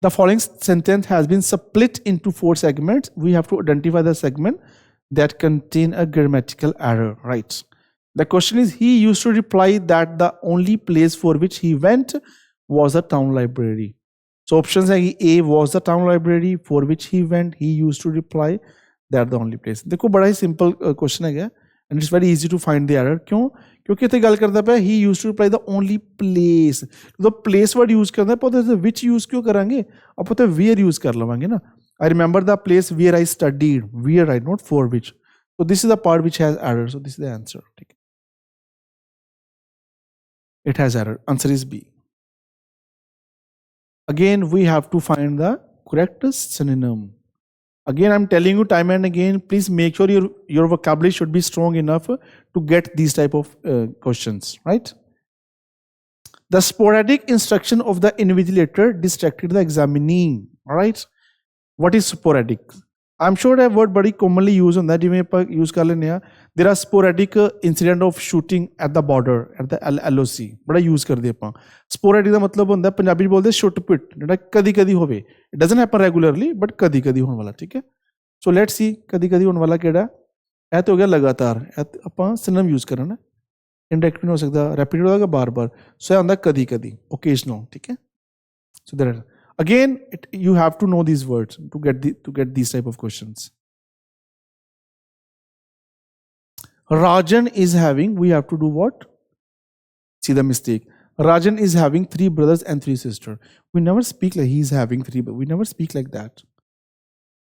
The following sentence has been split into 4 segments. We have to identify the segment that contain a grammatical error, right? The question is, he used to reply that the only place for which he went was the town library. So options are A was the town library, for which he went, he used to reply that the only place. देखो बड़ा ही simple question है, and it's very easy to find the error. क्यों? क्योंकि इतने गल करता है, he used to reply the only place. तो place word use करना है, पता which use क्यों करेंगे? अब पता where use कर लवांगे ना. I remember the place where I studied. Where, right? Not for which. So this is the part which has error. So this is the answer. It has error. Answer is B. Again, we have to find the correct synonym. Again, I'm telling you time and again, please make sure your vocabulary should be strong enough to get these type of questions, right? The sporadic instruction of the invigilator distracted the examinee, all right? What is sporadic? I'm sure that word very commonly used on that. Use there are sporadic incident of shooting at the border, at the LOC. But I use sporadic का मतलब होता है पंजाबी बोलते shoot put. कदी कदी होवे. It doesn't happen regularly, but कदी कदी होने वाला, ठीक है? So let's see कदी कदी होने वाला केड़ा? ऐ तो हो गया लगातार. अपन synonym use करना है. Indirect भी हो सकता है. Repeated होगा बार बार. So ये आंदा कदी कदी. Occasional, ठीक है? So there. Again, you have to know these words to get these type of questions. Rajan is having, we have to do what? See the mistake. Rajan is having 3 brothers and 3 sisters. We never speak like he is having 3, but we never speak like that.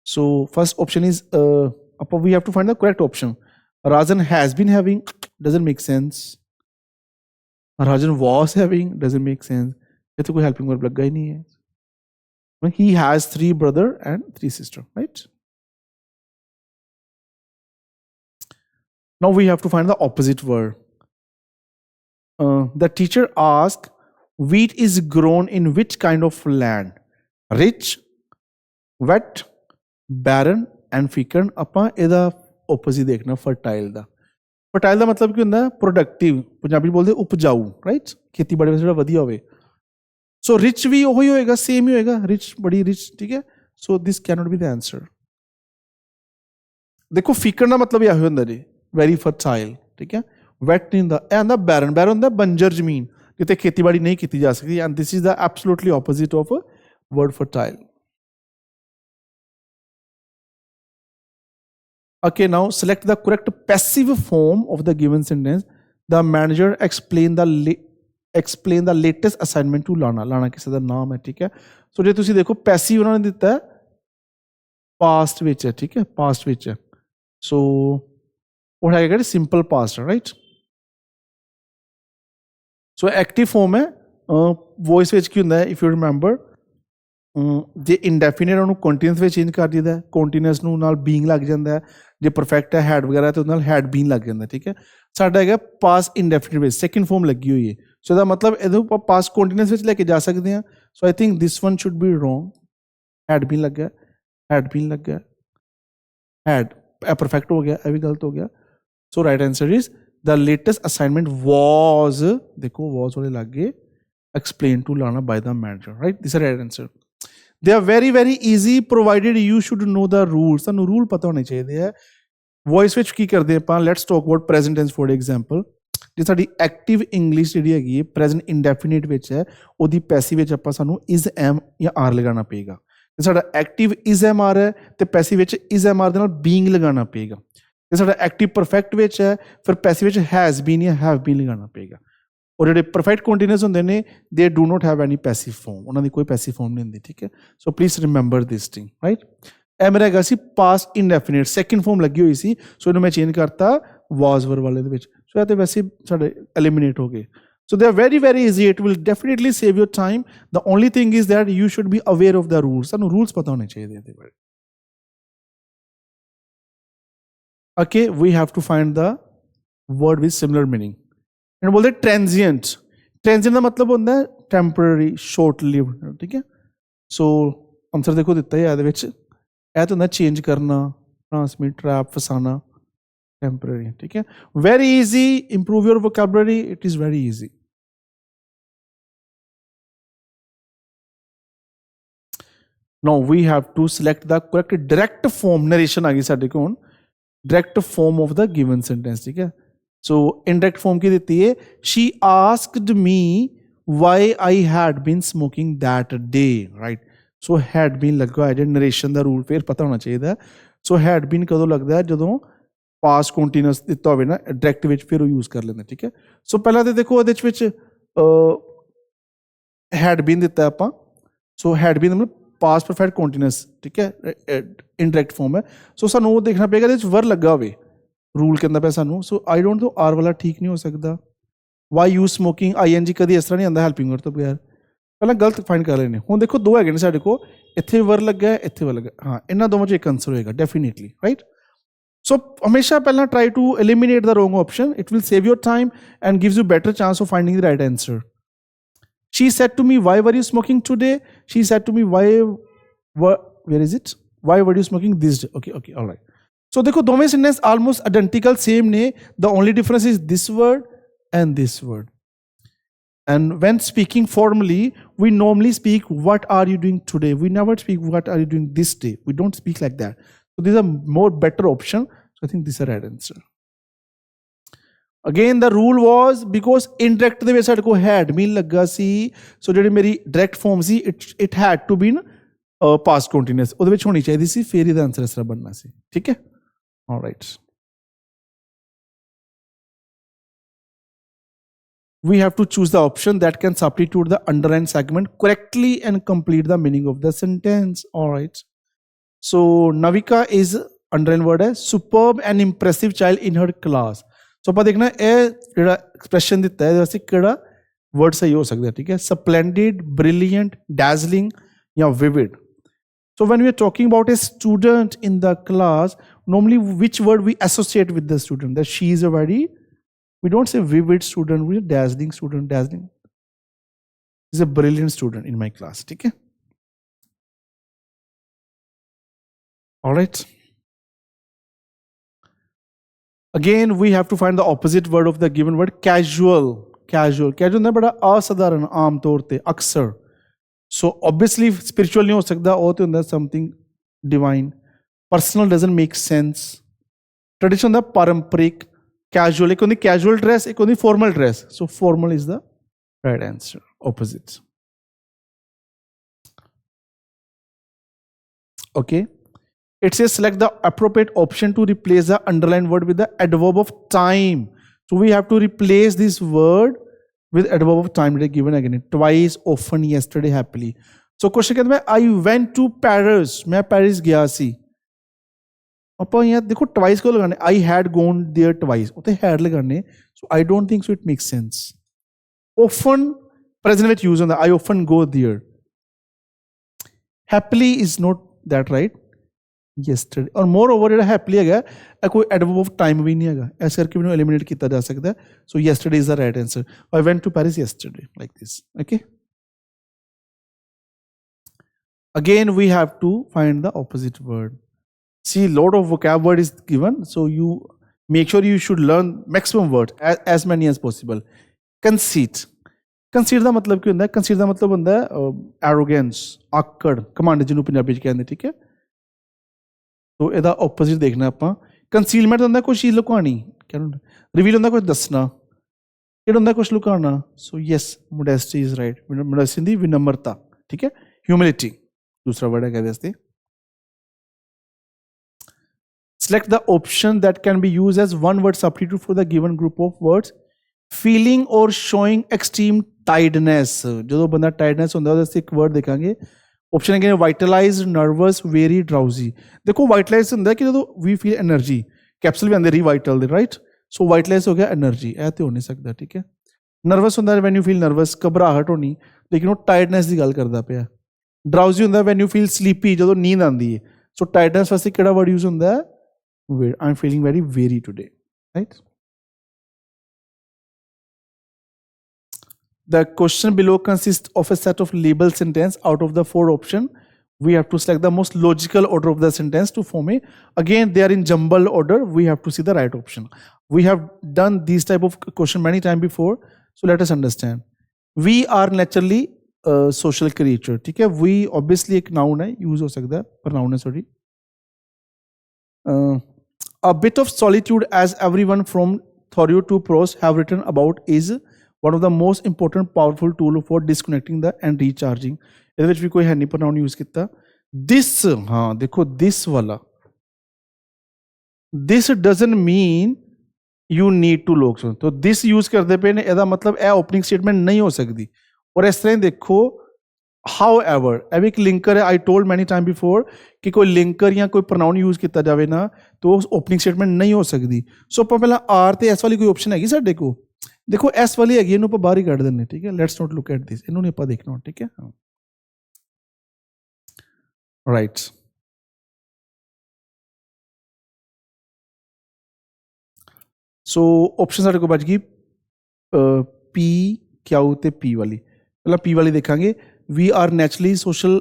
So first option is, we have to find the correct option. Rajan has been having, doesn't make sense. Rajan was having, doesn't make sense. ये तो कोई helping verb लगा ही नहीं है. He has 3 brothers and 3 sisters, right? Now we have to find the opposite word. The teacher asked, wheat is grown in which kind of land? Rich, wet, barren and fecund. Appa ida opposite देखना fertile दा. Fertile दा मतलब क्या होता है? Productive. Punjabi बोलते हैं उपजाऊ, right? खेती बाड़ी में थोड़ा वधिया होवे. So rich भी वही होएगा, same ही होएगा. Rich, बड़ी rich, ठीक है? So this cannot be the answer. देखो fecund का मतलब यह होता है very fertile, ठीक है? Wet नहीं होता, ये आंदा barren. Barren होता है बंजर जमीन, जिते खेती बाड़ी नहीं की जा सकती. And this is the absolutely opposite of a word fertile. Okay, now select the correct passive form of the given sentence. The manager explained the latest assignment to Lana. Lana किसी का नाम है, ठीक है? So जे तुसी देखो passive उन्होंने दिता है past ਵਿੱਚ है, ठीक है? Past ਵਿੱਚ है. So what I get is simple past, right? So active form है voice ਵਿੱਚ ਕੀ ਹੁੰਦਾ ਹੈ? If you remember, J indefinite ਉਹਨੂੰ continuous ਵਿੱਚ change ਕਰ ਦਿੰਦਾ ਹੈ, continuous ਨੂੰ ਨਾਲ being ਲੱਗ ਜਾਂਦਾ ਹੈ. ਜੇ perfect ਹੈ had ਵਗੈਰਾ ਤੇ ਉਹਦੇ ਨਾਲ had been ਲੱਗ ਜਾਂਦਾ, ਠੀਕ ਹੈ? ਸਾਡਾ ਹੈਗਾ past indefinite ਵਿੱਚ second form ਲੱਗੀ ਹੋਈ ਹੈ. So ਇਹਦਾ ਮਤਲਬ ਇਹਨੂੰ ਆਪਾਂ past continuous ਵਿੱਚ ਲੈ ਕੇ ਜਾ ਸਕਦੇ ਹਾਂ. So I think this one should be wrong. Had been ਲੱਗ ਗਿਆ, had been ਲੱਗ ਗਿਆ, had perfect ਹੋ ਗਿਆ, ਇਹ ਵੀ ਗਲਤ ਹੋ ਗਿਆ. So right answer is the latest assignment was, देखो was वाले लग गए, explained to Lana by the manager, right? This is the right answer. They are very very easy provided you should know the rules. ਤੁਹਾਨੂੰ rule ਪਤਾ ਹੋਣੇ ਚਾਹੀਦੇ ਹੈ. Voice ਵਿੱਚ ਕੀ ਕਰਦੇ ਆਪਾਂ? Let's talk about present tense for example. ਜੇ ਸਾਡੀ ਐਕਟਿਵ ਇੰਗਲਿਸ਼ ਜਿਹੜੀ ਹੈਗੀ ਹੈ ਪ੍ਰੈਜ਼ੈਂਟ ਇੰਡੈਫੀਨਿਟ ਵਿੱਚ ਹੈ, ਉਹਦੀ ਪੈਸਿਵ ਵਿੱਚ ਆਪਾਂ ਸਾਨੂੰ is am ਜਾਂ are ਲਗਾਉਣਾ ਪਏਗਾ. ਜੇ ਸਾਡਾ ਐਕਟਿਵ is am are ਹੈ ਤੇ ਪੈਸਿਵ ਵਿੱਚ is am are ਦੇ ਨਾਲ being ਲਗਾਉਣਾ ਪਏਗਾ. ਜੇ ਸਾਡਾ ਐਕਟਿਵ ਪਰਫੈਕਟ ਵਿੱਚ ਹੈ ਫਿਰ ਪੈਸਿਵ ਵਿੱਚ has been ਜਾਂ have been ਲਗਾਉਣਾ ਪਏਗਾ. ਔਰ ਜਿਹੜੇ ਪਰਫੈਕਟ ਕੰਟੀਨਿਊਸ ਹੁੰਦੇ ਨੇ they do not have any passive form, ਉਹਨਾਂ ਦੀ ਕੋਈ ਪੈਸਿਵ ਫਾਰਮ ਨਹੀਂ ਹੁੰਦੀ, ਠੀਕ ਹੈ? So please remember this thing, right? ਇਹ ਮੇਰਾ ਹੈਗਾ ਸੀ ਪਾਸਟ ਇੰਡੈਫੀਨਿਟ, ਸੈਕਿੰਡ ਫਾਰਮ ਲੱਗੀ ਹੋਈ ਸੀ, ਸੋ ਇਹਨੂੰ ਮੈਂ ਚੇਂਜ ਕਰਤਾ ਵਾਜ਼ ਵਰ ਵਾਲੇ ਦੇ ਵਿੱਚ. ਸੋ ਇਹ ਤੇ ਵੈਸੇ ਸਾਡੇ ਐਲੀਮੀਨੇਟ ਹੋ ਗਏ. So they are very very easy. It will definitely save your time. The only thing is that you should be aware of the rules. ਸਾਨੂੰ rules ਪਤਾ ਹੋਣੇ ਚਾਹੀਦੇ ਇਹਦੇ ਬਾਰੇ. Okay, we have to find the word with similar meaning. And बोलते transient. Transient ਦਾ ਮਤਲਬ ਹੁੰਦਾ ਹੈ temporary, short lived, ठीक है. So आंसर देखो दिता है ਇਹਦੇ ਵਿੱਚ ਇਹ तो ਹੁੰਦਾ चेंज करना, transmit, trap, फसाना, temporary, ठीक है. Very easy. Improve your vocabulary. It is very easy. Now we have to select the correct direct form. Narration आ गई साडे कोल. Direct form of the given sentence, ठीक है. So indirect form की देती है, she asked me why I had been smoking that day, right? So had been लगा है, narration ਦਾ rule फिर पता होना चाहिए. So had been कदों लगता है ਜਦੋਂ past continuous ਦਿੱਤਾ ਹੋਵੇ ਨਾ direct ਵਿੱਚ, ਫਿਰ ਉਹ use ਕਰ ਲੈਂਦੇ, ਠੀਕ ਹੈ. So ਪਹਿਲਾਂ ਤੇ ਦੇਖੋ ਇਹਦੇ ਵਿੱਚ had been ਦਿੱਤਾ ਆਪਾਂ. So had been मतलब past perfect continuous, ठीक है, indirect form है. So ਸਾਨੂੰ ਉਹ ਦੇਖਣਾ ਪਏਗਾ ਇਹਦੇ ਵਿੱਚ ਵਰ ਲੱਗਾ ਹੋਵੇ. ਰੂਲ ਕਹਿੰਦਾ ਪਿਆ ਸਾਨੂੰ. ਸੋ ਆਈ ਡੋਂਟ ਨੋ ਆਰ ਵਾਲਾ ਠੀਕ ਨਹੀਂ ਹੋ ਸਕਦਾ. ਵਾਈ ਯੂ ਸਮੋਕਿੰਗ ING ਕਦੀ ਇਸ ਤਰ੍ਹਾਂ ਨਹੀਂ ਆਉਂਦਾ ਹੈਲਪਿੰਗ ਵਰਡ ਤੋਂ ਬਗੈਰ. ਪਹਿਲਾਂ ਗਲਤ ਫਾਈਂਡ ਕਰ ਲੈਣੇ. ਹੁਣ ਦੇਖੋ ਦੋ ਹੈਗੇ ਨੇ ਸਾਡੇ ਕੋਲ, ਇੱਥੇ ਵਰ ਲੱਗਾ, ਇੱਥੇ ਵਰ ਲੱਗਾ. ਹਾਂ, ਇਹਨਾਂ ਦੋਵਾਂ 'ਚ ਇੱਕ ਆਂਸਰ ਹੋਏਗਾ ਡੈਫੀਨੇਟਲੀ, ਰਾਈਟ. ਸੋ ਹਮੇਸ਼ਾ ਪਹਿਲਾਂ try to eliminate the wrong option. It will save your time and gives you better chance of finding the right answer. She said to me, why were you smoking today? She said to me, where is it? Why were you smoking this day? Okay, all right. So देखो दोनों sentence almost identical, same ने. The only difference is this word and this word. And when speaking formally, we normally speak, what are you doing today? We never speak, what are you doing this day? We don't speak like that. So these are more better option. So I think this is the right answer. Again the rule was, because indirect ਦੇ ਵਿੱਚ ਸਾਡੇ ਕੋਲ had been ਲੱਗਾ ਸੀ, so ਜਿਹੜੀ ਮੇਰੀ direct form C, it had to be past continuous ਉਹਦੇ ਵਿੱਚ ਹੋਣੀ ਚਾਹੀਦੀ ਸੀ, ਫਿਰ ਇਹਦਾ ਆਨਸਰ ਇਸ ਤਰ੍ਹਾਂ ਬਣਨਾ ਸੀ, ਠੀਕ ਹੈ. All right. We have to choose the option that can substitute the underlined segment correctly and complete the meaning of the sentence. All right. So Navika is underlined word है, superb and impressive child in her class. ਸੋ ਆਪਾਂ ਦੇਖਣਾ ਇਹ ਜਿਹੜਾ expression ਦਿੱਤਾ ਹੈ ਇਹਦੇ ਵਾਸਤੇ ਕਿਹੜਾ ਵਰਡ ਸਹੀ ਹੋ ਸਕਦਾ, ਠੀਕ ਹੈ. ਸਪਲੈਂਡਿਡ, ਬ੍ਰਿਲੀਅੰਟ, ਡੈਜ਼ਲਿੰਗ ਜਾਂ vivid. So when we are talking about a student in the class, normally which word we associate with the student? That she is a very, we don't say vivid student, we say dazzling student. Dazzling is a brilliant student in my class, ठीक है. All right. Again we have to find the opposite word of the given word. Casual. Casual ਹੁੰਦਾ ਬੜਾ ਅਸਾਧਾਰਨ, ਆਮ ਤੌਰ ਤੇ, ਅਕਸਰ. So obviously spiritual ਨਹੀਂ ਹੋ ਸਕਦਾ, ਉਹ ਤੇ ਹੁੰਦਾ something divine. Personal doesn't make sense. Tradition ਹੁੰਦਾ ਪਾਰੰਪਰਿਕ. Casual, ਇੱਕ ਹੁੰਦੀ casual dress, ਇੱਕ ਹੁੰਦੀ formal dress. So formal is the right answer. Opposite. Okay. It says select the appropriate option to replace the underlined word with the adverb of time. So we have to replace this word with adverb of time given again. Twice, often, yesterday, happily. So question कहता है I went to Paris. मैं Paris गया सी. अपन यहाँ देखो twice को लगाने. I had gone there twice. उते had लगाने. So I don't think so it makes sense. Often present with use on the I often go there. Happily is not that right. Yesterday और more over ਜਿਹੜਾ happily ਹੈਗਾ ਇਹ ਕੋਈ adverb of time ਵੀ ਨਹੀਂ ਹੈਗਾ, ਇਸ ਕਰਕੇ ਮੈਨੂੰ ਐਲੀਮੀਨੇਟ ਕੀਤਾ ਜਾ ਸਕਦਾ. ਸੋ yesterday is the right answer. I went to Paris yesterday, like this. Okay. Again we have to find the opposite word. See, lot of vocab word is given, so you make sure you should learn maximum words, as many as possible. Conceit. Conceit ਦਾ ਮਤਲਬ ਕੀ ਹੁੰਦਾ? Conceit ਦਾ ਮਤਲਬ ਹੁੰਦਾ arrogance, ਆਕੜ, ਘਮੰਡ ਜਿਹਨੂੰ ਪੰਜਾਬੀ ਚ ਕਹਿੰਦੇ, ਠੀਕ ਹੈ. ਸੋ ਇਹਦਾ ਆਪੋਜ਼ਿਟ ਦੇਖਣਾ ਆਪਾਂ. ਕੰਸੀਲਮੈਂਟ ਹੁੰਦਾ ਕੋਈ ਚੀਜ਼ ਲੁਕਾਉਣੀ, ਰਿਵੀਲ ਹੁੰਦਾ ਕੁਝ ਦੱਸਣਾ, ਕਿਹੜਾ ਹੁੰਦਾ ਕੁਝ ਲੁਕਾਉਣਾ. So yes, modesty is right. Modesty ਦੀ ਵਿਨਮਰਤਾ, ਠੀਕ ਹੈ. ਹਿਊਮਿਲਿਟੀ ਦੂਸਰਾ ਵਰਡ ਹੈਗਾ ਇਹਦੇ ਵਾਸਤੇ. Select the option that can be used as one word substitute for the given group of words. Feeling or showing extreme tiredness. ਜਦੋਂ ਬੰਦਾ tiredness ਹੁੰਦਾ ਉਹਦੇ ਵਾਸਤੇ ਇੱਕ ਵਰਡ ਦੇਖਾਂਗੇ. ऑप्शन है वाइटलाइज, नर्वस, वेरी, ड्राउजी. देखो वाइटलाइज ਹੁੰਦਾ ਕਿ ਜਦੋਂ ਵੀ ਫੀਲ એનર્ਜੀ, ਕੈਪਸੂਲ ਵੀ ਆਉਂਦੇ ਰੀਵਾਈਟਲ ਦੇ, ਰਾਈਟ. ਸੋ ਵਾਈਟਲਾਈਜ਼ ਹੋ ਗਿਆ એનર્ਜੀ, ਇਹ ਤੇ ਹੋ ਨਹੀਂ ਸਕਦਾ, ਠੀਕ ਹੈ. ਨਰਵਸ ਹੁੰਦਾ ਵੈਨ ਯੂ ਫੀਲ ਨਰਵਸ, ਘਬਰਾਹਟ ਹੋਣੀ, ਲੇਕਿਨ ਉਹ ਟਾਇਰਡਨੈਸ ਦੀ ਗੱਲ ਕਰਦਾ ਪਿਆ. ਡਰਾਊਜ਼ੀ ਹੁੰਦਾ ਵੈਨ ਯੂ ਫੀਲ ਸਲੀਪੀ, ਜਦੋਂ ਨੀਂਦ ਆਉਂਦੀ ਹੈ. ਸੋ ਟਾਇਰਡਨੈਸ ਵਾਸਤੇ ਕਿਹੜਾ ਵਰਡ ਯੂਜ਼ ਹੁੰਦਾ ਹੈ? I am feeling very very today, right. The question below consists of a set of label sentence. Out of the 4 options, we have to select the most logical order of the sentence to form a. Again, they are in jumble order. We have to see the right option. We have done these type of question many times before. So let us understand. We are naturally social creature. ठीक है? We obviously एक noun है, use हो सकता है, pronoun है, sorry. A bit of solitude, as everyone from Thoreau to Prose have written about, is one of the most important powerful tool for disconnecting the and recharging. ਇਹਦੇ ਵਿੱਚ ਵੀ ਕੋਈ ਹੈ ਨਹੀਂ pronoun use ਕੀਤਾ. This, हाँ देखो this वाला. This doesn't mean you need to ਲੋਕ ਸੁਣ. तो this use ਕਰਦੇ ਪਏ ਨੇ, ਇਹਦਾ ਮਤਲਬ ਇਹ opening statement ਨਹੀਂ ਹੋ ਸਕਦੀ. ਔਰ ਇਸ ਤਰ੍ਹਾਂ ਹੀ ਦੇਖੋ however, ਇਹ ਵੀ ਇੱਕ ਲਿੰਕਰ ਹੈ. I told many time before ਕਿ ਕੋਈ ਲਿੰਕਰ ਜਾਂ ਕੋਈ pronoun use ਕੀਤਾ ਜਾਵੇ ਨਾ ਤਾਂ opening statement ਨਹੀਂ ਹੋ ਸਕਦੀ. ਸੋ ਆਪਾਂ ਪਹਿਲਾਂ R ਤੇ S ਵਾਲੀ ਕੋਈ ਆਪਸ਼ਨ ਹੈਗੀ ਸਾਡੇ ਕੋਲ? ਦੇਖੋ S ਵਾਲੀ ਹੈਗੀ, ਇਹਨੂੰ ਆਪਾਂ ਬਾਹਰ ਹੀ ਕੱਢ ਦਿੰਦੇ, ਠੀਕ ਹੈ? Let's note look at this, ਇਹਨੂੰ ਨਹੀਂ ਆਪਾਂ ਦੇਖਣਾ, ਠੀਕ ਹੈ? ਰਾਈਟ. ਸੋ ਆਪਸ਼ਨ ਸਾਡੇ ਕੋਲ ਬਚ ਗਈ P, Q ਤੇ P ਵਾਲੀ. ਪਹਿਲਾਂ P ਵਾਲੀ ਦੇਖਾਂਗੇ. ਵੀ ਆਰ ਨੈਚੁਰਲੀ ਸੋਸ਼ਲ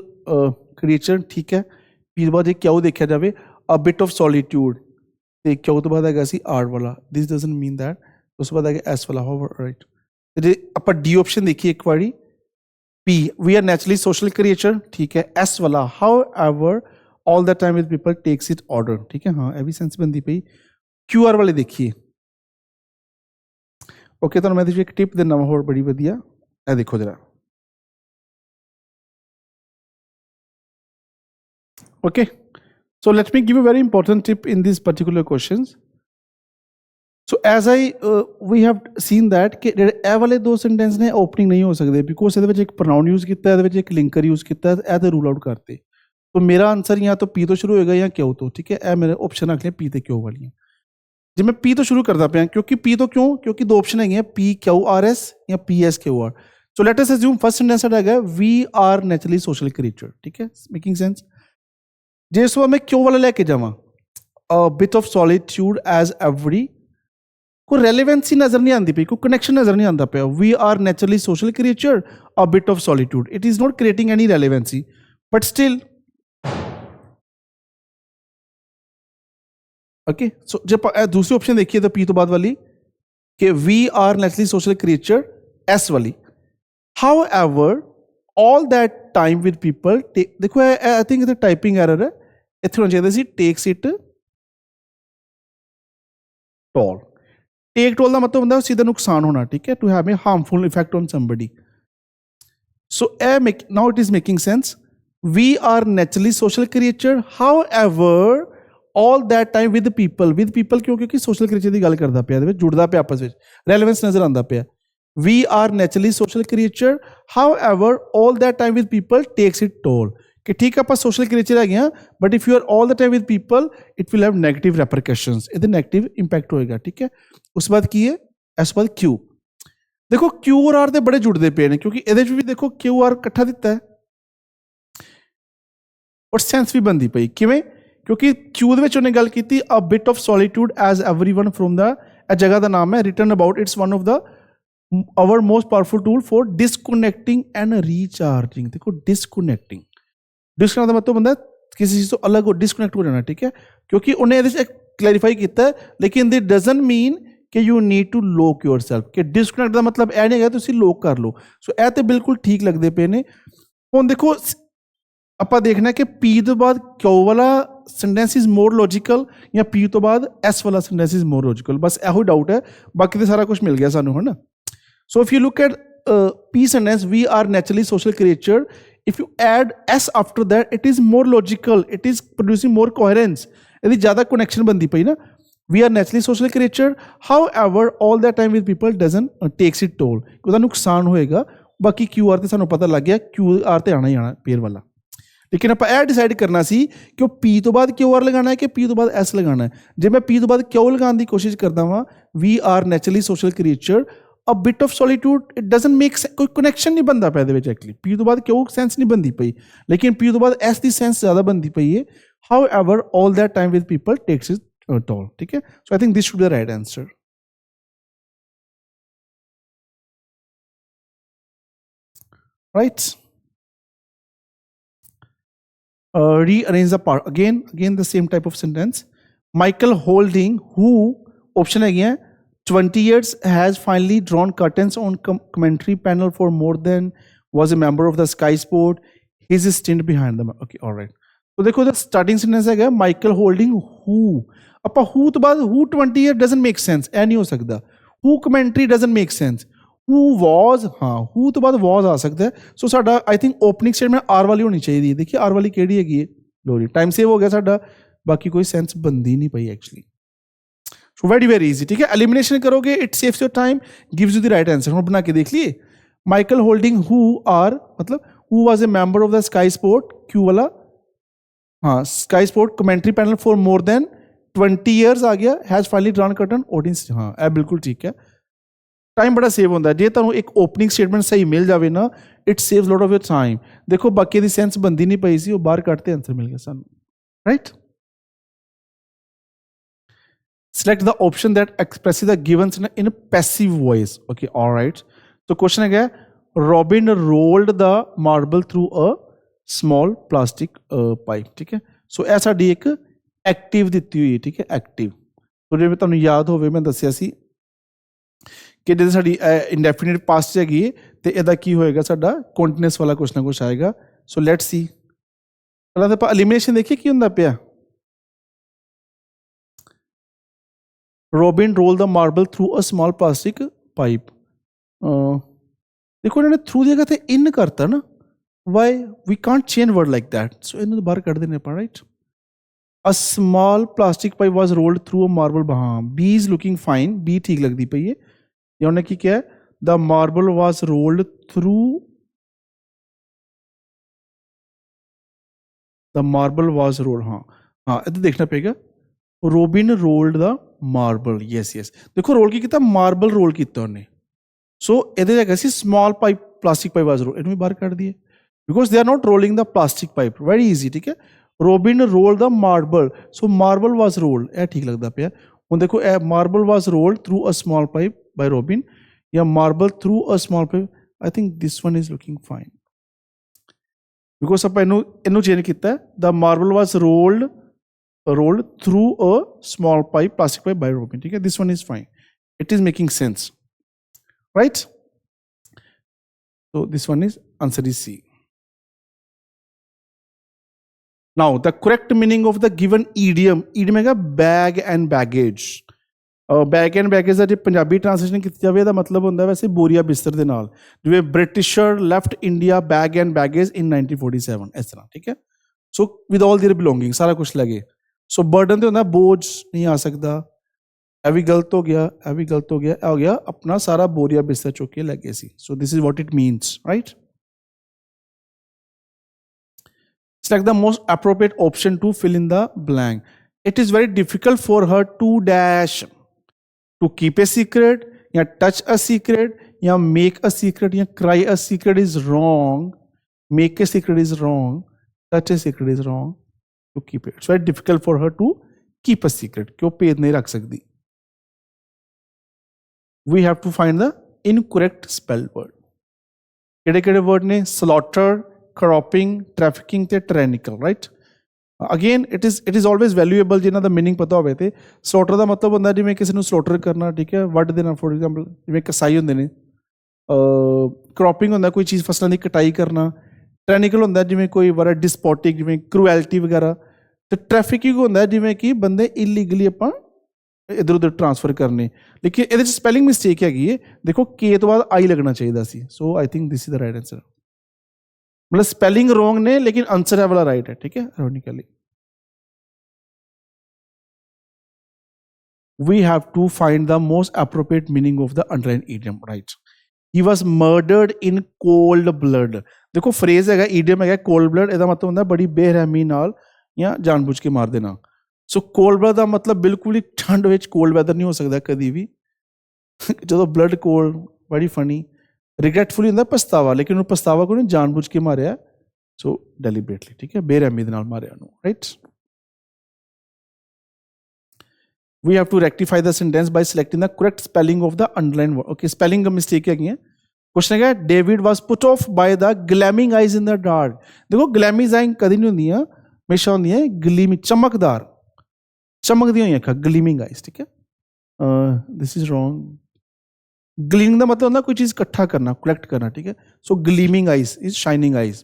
ਕ੍ਰੀਏਚਰ, ਠੀਕ ਹੈ? P ਤੋਂ ਬਾਅਦ ਜੇ Q ਦੇਖਿਆ ਜਾਵੇ, ਅ ਬਿਟ ਆਫ ਸੋਲੀਟਿਊਡ, ਤੇ Q ਤੋਂ ਬਾਅਦ ਹੈਗਾ ਸੀ R ਵਾਲਾ. ਦਿਸ ਡਜ਼ਨਟ ਮੀਨ ਦੈਟ. ਉਸ ਤੋਂ ਬਾਅਦ ਹੈਗਾ S ਵਾਲਾ. ਰਾਈਟ. ਜੇ ਆਪਾਂ D ਆਪਸ਼ਨ ਦੇਖੀਏ ਇੱਕ ਵਾਰੀ, P, we are naturally social creature, ठीक है? S वाला, however all the time with people takes it order, ठीक है? हाँ, ਇਹ ਵੀ ਸੈਂਸ ਬੰਦੀ ਪਈ. QR ਵਾਲੇ ਦੇਖੀਏ. ਓਕੇ, ਤੁਹਾਨੂੰ ਮੈਂ ਇੱਕ ਟਿਪ ਦਿੰਦਾ ਹੋਰ ਬੜੀ ਵਧੀਆ. ਇਹ ਦੇਖੋ ਜਰਾ. Okay, so let me give a very important tip in these particular questions. So as we have seen that ਕਿ ਜਿਹੜੇ ਇਹ ਵਾਲੇ ਦੋ ਸੈਂਟੈਂਸ ਨੇ ਓਪਨਿੰਗ ਨਹੀਂ ਹੋ ਸਕਦੇ, ਬਿਕੋਜ਼ ਇਹਦੇ ਵਿੱਚ ਇੱਕ ਪ੍ਰੋਨਾਊਨ ਯੂਜ਼ ਕੀਤਾ, ਇਹਦੇ ਵਿੱਚ ਇੱਕ ਲਿੰਕਰ ਯੂਜ਼ ਕੀਤਾ, ਇਹ ਤੇ ਰੂਲ ਆਊਟ ਕਰਤੇ. तो मेरा आंसर या तो P तो शुरू होएगा या Q तो, ठीक है? ਇਹ ਮੇਰੇ ਆਪਸ਼ਨ ਰੱਖ ਲਿਆ P ਤੇ Q ਵਾਲੀਆਂ. ਜੇ ਮੈਂ P ਤੋਂ ਸ਼ੁਰੂ ਕਰਦਾ ਪਿਆ, ਕਿਉਂਕਿ P ਤੋਂ ਕਿਉਂ? ਕਿਉਂਕਿ ਦੋ ਆਪਸ਼ਨ ਹੈਗੀਆਂ, PQRS ਜਾਂ PSQR. So let us assume first sentence ਸਾਡਾ ਹੈਗਾ we are naturally social creature, ਠੀਕ ਹੈ? Making sense. ਜੇ ਇਸ ਵਾਰ ਮੈਂ Q ਵਾਲਾ ਲੈ ਕੇ ਜਾਵਾਂ, a bit of solitude as every, ਕੋਈ ਰੈਲੇਵੈਂਸੀ ਨਜ਼ਰ ਨਹੀਂ ਆਉਂਦੀ ਪਈ, ਕੋਈ ਕਨੈਕਸ਼ਨ ਨਜ਼ਰ ਨਹੀਂ ਆਉਂਦਾ ਪਿਆ. We are naturally social creature, a bit of solitude. It is not creating any relevancy, but still. Okay, so जब दूसरी ऑप्शन देखिए तो P तो बाद वाली कि we are naturally social creature, S वाली. However, all that time with people, देखो आई थिंक इधर टाइपिंग एरर है, इतना होना चाहिए सी takes it toll. Take toll का मतलब होता है सीधा नुकसान होना, ठीक है? To have a harmful effect on somebody. So now it is making sense. We are naturally social creature. However, all that time with people क्यों? क्योंकि सोशल क्रिएचर की गल करता पिया, जुड़ता पिया आपस में, रेलेवेंस नजर आता पिया. We are naturally social creature, however all that time with people takes it toll. कि ठीक है आप सोशल क्रिएचर है गया, but if you are all the time with people it will have negative repercussions, इधर नेगेटिव इंपैक्ट होएगा, ठीक है? उस बाद की है, इस बाद Q. देखो Q और R ते बड़े जुड़ते पे ने, क्योंकि ਇਹਦੇ ਵੀ देखो Q R इकट्ठा दिता है और सेंस भी बनती पई. किवें? क्योंकि Q ਦੇ ਵਿੱਚ ਉਹਨੇ ਗੱਲ ਕੀਤੀ a bit of solitude as everyone from the, ਇਹ ਜਗ੍ਹਾ ਦਾ ਨਾਮ ਹੈ, written about, it's one of the our most powerful tool for disconnecting and recharging. देखो disconnecting ਦਾ ਮਤਲਬ ਹੁੰਦਾ ਕਿਸੇ ਚੀਜ਼ ਤੋਂ ਅਲੱਗ ਹੋ, ਡਿਸਕਨੈਕਟ ਹੋ ਜਾਣਾ, ਠੀਕ ਹੈ? ਕਿਉਂਕਿ ਉਹਨੇ ਇਹਦੇ ਵਿੱਚ ਕਲੈਰੀਫਾਈ ਕੀਤਾ, ਲੇਕਿਨ ਦਿਸ ਡਜ਼ਨਟ ਮੀਨ ਕਿ ਯੂ ਨੀਡ ਟੂ ਲੋਕ ਯੋਰਸੈਲਫ, ਕਿ ਡਿਸਕਨੈਕਟ ਦਾ ਮਤਲਬ ਇਹ ਨਹੀਂ ਹੈਗਾ ਤੁਸੀਂ ਲੋਕ ਕਰ ਲਓ. ਸੋ ਇਹ ਤੇ ਬਿਲਕੁਲ ਠੀਕ ਲੱਗਦੇ ਪਏ ਨੇ. ਹੁਣ ਦੇਖੋ ਆਪਾਂ ਦੇਖਣਾ ਕਿ P ਤੋਂ ਬਾਅਦ Q ਵਾਲਾ ਸੈਂਟੈਂਸ ਇਜ਼ ਮੋਰ ਲੌਜੀਕਲ ਜਾਂ P ਤੋਂ ਬਾਅਦ S ਵਾਲਾ ਸੈਂਟੈਂਸ ਇਜ਼ ਮੋਰ ਲੌਜੀਕਲ. ਬਸ ਇਹੋ ਡਾਊਟ ਹੈ, ਬਾਕੀ ਤੇ ਸਾਰਾ ਕੁਝ ਮਿਲ ਗਿਆ ਸਾਨੂੰ, ਹੈ ਨਾ? ਸੋ if you look at P sentence, we are naturally social creature, if you add S after that it is more logical, it is producing more coherence, ਇਹਦੀ ਜ਼ਿਆਦਾ ਕਨੈਕਸ਼ਨ ਬਣਦੀ ਪਈ ਨਾ. We are naturally social creature, however all that time with people doesn't takes it toll, ਉਹਦਾ ਨੁਕਸਾਨ ਹੋਏਗਾ. ਬਾਕੀ QR ਤੇ ਸਾਨੂੰ ਪਤਾ ਲੱਗ ਗਿਆ, QR ਤੇ ਆਣਾ ਹੀ ਆਣਾ ਪੇਰ ਵਾਲਾ. ਲੇਕਿਨ ਆਪਾਂ ਇਹ ਡਿਸਾਈਡ ਕਰਨਾ ਸੀ ਕਿ ਉਹ P ਤੋਂ ਬਾਅਦ QR ਲਗਾਉਣਾ ਹੈ ਕਿ P ਤੋਂ ਬਾਅਦ S ਲਗਾਉਣਾ ਹੈ. ਜੇ ਮੈਂ P ਤੋਂ ਬਾਅਦ Q ਲਗਾਉਣ ਦੀ ਕੋਸ਼ਿਸ਼ ਕਰਦਾ ਵਾਂ, we are naturally social creature, a bit of solitude, it doesn't make sense, ਕੋਈ ਕਨੈਕਸ਼ਨ ਨਹੀਂ ਬਣਦਾ ਪਿਆ ਇਹਦੇ ਵਿੱਚ. ਐਕਚੁਅਲੀ P ਤੋਂ ਬਾਅਦ Q ਸੈਂਸ ਨਹੀਂ ਬਣਦੀ ਪਈ, ਲੇਕਿਨ P ਤੋਂ ਬਾਅਦ S ਦੀ ਸੈਂਸ ਜ਼ਿਆਦਾ ਬਣਦੀ ਪਈ ਹੈ. However all that time with people takes it toll, ठीक है? So I think this should be the right answer. right? Rearrange the part. Again the same type of sentence. Michael Holding, who option again 20 years has finally drawn curtains on commentary panel for more than was a member of the Sky Sport. His stint behind them. Okay, all right. So देखो the starting sentence है Michael Holding who. ਆਪਾਂ who ਤੋਂ ਬਾਅਦ who 20 year doesn't make sense. ਇਹ ਨਹੀਂ ਹੋ ਸਕਦਾ. Who commentary doesn't make sense. Who was, ਹਾਂ who ਤੋਂ ਬਾਅਦ was ਆ ਸਕਦਾ ਹੈ. ਸੋ ਸਾਡਾ I think opening statement R ਵਾਲੀ ਹੋਣੀ ਚਾਹੀਦੀ ਹੈ. ਦੇਖिए R ਵਾਲੀ ਕਿਹੜੀ ਹੈਗੀ ਹੈ. ਲੋ ਜੀ ਟਾਈਮ ਸੇਵ ਹੋ ਗਿਆ ਸਾਡਾ. ਬਾਕੀ ਕੋਈ ਸੈਂਸ ਬੰਦੀ ਨਹੀਂ ਪਈ actually. So very very easy. ठीक है, एलिमिनेशन करोगे it saves your time, gives you the right answer. हम बना के देख लिए. माइकल होल्डिंग हु आर मतलब who was a member of the Sky Sport Q वाला, हाँ Sky Sport commentary panel for more than 20 years आ गया. Has finally drawn curtain audience. हाँ ਇਹ बिल्कुल ठीक है. टाइम बड़ा सेव होता है जे तुहानू एक ओपनिंग स्टेटमेंट सही मिल जाए ना, it saves lot of your time. देखो बाकी दी सेंस बनती नहीं पई सी, वो बाहर कटते आंसर मिल गया सानू. Right. Select the option that expresses the given in a passive voice. Okay, all right. So question है Robin rolled the marble through a small plastic pipe. ठीक है. So ऐसा डी एक active ਦਿੱਤੀ ਹੋਈ है. ठीक है, active. तो जिवें ਤੁਹਾਨੂੰ याद ਹੋਵੇ मैं ਦੱਸਿਆ ਸੀ कि ਜੇ ਸਾਡੀ indefinite past ਹੈਗੀ ਤੇ ਇਹਦਾ ਕੀ ਹੋਏਗਾ, ਸਾਡਾ continuous ਵਾਲਾ ਕੁਛ ਨਾ ਕੁਛ ਆਏਗਾ. So let's see. ਪਹਿਲਾਂ ਤਾਂ ਆਪਾਂ elimination ਦੇਖੀਏ ਕੀ ਹੁੰਦਾ ਪਿਆ. Robin rolled the marble through a small plastic pipe. देखो इन्होंने through दिया था in करता ना. Why we can't change word like that? So इन्होंने बाहर कर देने पर, right? A small plastic pipe was rolled through a marble. हाँ, B is looking fine. B ठीक लगती पई है. ये उन्होंने की क्या है? The marble was rolled through. The marble was rolled. हाँ हाँ इधर देखना पड़ेगा. Robin rolled the marble. Yes yes. देखो रोल की कितना मार्बल रोल किया उन्हें. सो इधर जगह सी small pipe plastic pipe was roll, इन्हें बाहर कर दिए because they are not rolling the plastic pipe. Very easy. ठीक है. Robin rolled the marble. So marble was rolled. ए ठीक लगता पे. हुण देखो a marble was rolled through a small pipe by Robin या marble through a small pipe. I think this one is looking fine because आप इनू change किया. The marble was rolled through a small pipe, plastic pipe by Robin. ठीक है, this one is fine. It is making sense, right? So this one is answer is C. Now the correct meaning of the given idiom. Idiom है bag and baggage. Bag and baggage ਦਾ ਜੇ Punjabi translation ਕੀਤੀ ਜਾਵੇ ਇਹਦਾ ਮਤਲਬ ਹੁੰਦਾ ਵੈਸੇ ਬੋਰੀਆ ਬਿਸਤਰ ਦੇ ਨਾਲ, ਜਿਵੇਂ Britisher left India bag and baggage in 1947 ਇਸ ਤਰ੍ਹਾਂ. ਠੀਕ ਹੈ. So with all their belongings ਸਾਰਾ ਕੁਝ ਲੈ ਗਏ. ਸੋ ਬਰਡਨ ਤੇ ਹੁੰਦਾ ਬੋਝ ਨਹੀਂ ਆ ਸਕਦਾ. ਇਹ ਵੀ ਗਲਤ ਹੋ ਗਿਆ, ਇਹ ਵੀ ਗਲਤ ਹੋ ਗਿਆ, ਇਹ ਹੋ ਗਿਆ ਆਪਣਾ ਸਾਰਾ ਬੋਰੀਆ ਬਿਸਤਰ ਚੁੱਕ ਕੇ ਲੈ ਗਏ ਸੀ. So this is what it means, right. Select the most appropriate option to fill in the blank. It is very difficult for her to dash, to keep a secret, या touch a secret, या make a secret, या cry a secret is wrong. Make a secret is wrong. Touch a secret is wrong. To keep it. It's very difficult for her to keep a secret. क्यों page नहीं रख सकती. We have to find the incorrect spelled word. केड़े word ने slaughter, cropping, trafficking ते tyrannical, right? Again it is always valuable जिन्हां दा meaning पता होवे ते. slaughter दा मतलब होंदा जिवें किसी नूं slaughter करना. ठीक है, वड देना. for example जिवें कसाई होंदे ने. cropping होंदा कोई चीज़ फसलां दी कटाई करना. ਟ੍ਰੈਨਿਕਲ ਹੁੰਦਾ ਜਿਵੇਂ ਕੋਈ ਬੜਾ ਡਿਸਪੋਟਿਕ, ਜਿਵੇਂ ਕਰੂਐਲਟੀ ਵਗੈਰਾ. ਤੇ ਟ੍ਰੈਫਿਕਿੰਗ ਹੁੰਦਾ ਜਿਵੇਂ ਕਿ ਬੰਦੇ ਇਲੀਗਲੀ ਆਪਾਂ ਇੱਧਰ ਉੱਧਰ ਟ੍ਰਾਂਸਫਰ ਕਰਨੇ. ਲੇਕਿਨ ਇਹਦੇ 'ਚ ਸਪੈਲਿੰਗ ਮਿਸਟੇਕ ਹੈਗੀ ਹੈ. ਦੇਖੋ ਕੇ ਤੋਂ ਬਾਅਦ ਆਈ ਲੱਗਣਾ ਚਾਹੀਦਾ ਸੀ. So I think this is the right answer. ਮਤਲਬ ਸਪੈਲਿੰਗ ਰੋਂਗ ਨੇ ਲੇਕਿਨ ਆਂਸਰ ਇਹ ਵਾਲਾ ਰਾਈਟ ਹੈ. ਠੀਕ ਹੈ, ironically. We have to find the most appropriate meaning of the underlined idiom, right? He was murdered in cold blood. देखो phrase है idiom है cold blood. ਇਹਦਾ ਮਤਲਬ ਹੁੰਦਾ ਬੜੀ ਬੇਰਹਿਮੀ ਨਾਲ ਜਾਂ ਜਾਣਬੁੱਝ ਕੇ ਮਾਰ ਦੇਣਾ. ਸੋ cold blood ਦਾ ਮਤਲਬ ਬਿਲਕੁਲ ਹੀ ਠੰਡ ਵਿੱਚ cold weather ਨਹੀਂ ਹੋ ਸਕਦਾ ਕਦੀ ਵੀ. ਜਦੋਂ blood cold ਬੜੀ ਫਨੀ ਰਿਗਰੈਟਫੁਲੀ ਹੁੰਦਾ ਪਛਤਾਵਾ, ਲੇਕਿਨ ਉਹ ਪਛਤਾਵਾ ਕੋਈ ਨਹੀਂ ਜਾਣਬੁੱਝ ਕੇ ਮਾਰਿਆ. ਸੋ ਡੈਲੀਬਰੇਟਲੀ. ਠੀਕ ਹੈ, ਬੇਰਹਿਮੀ ਦੇ ਨਾਲ ਮਾਰਿਆ ਉਹਨੂੰ, right. We have to rectify the sentence by selecting the correct spelling of the underlined word. Okay, spelling का mistake है. क्वेश्चन है David was put off by the gleaming eyes in the dark. देखो gleaming आई कदी नहीं होंगी, हमेशा होंगी gleaming, चमकदार, चमकदी हुई अखा, ग्लीमिंग आइज। ठीक है, दिस इज रॉन्ग। ग्लीमिंग का मतलब होता कोई चीज इकट्ठा करना, कलेक्ट करना। ठीक है, so gleaming eyes is shining eyes.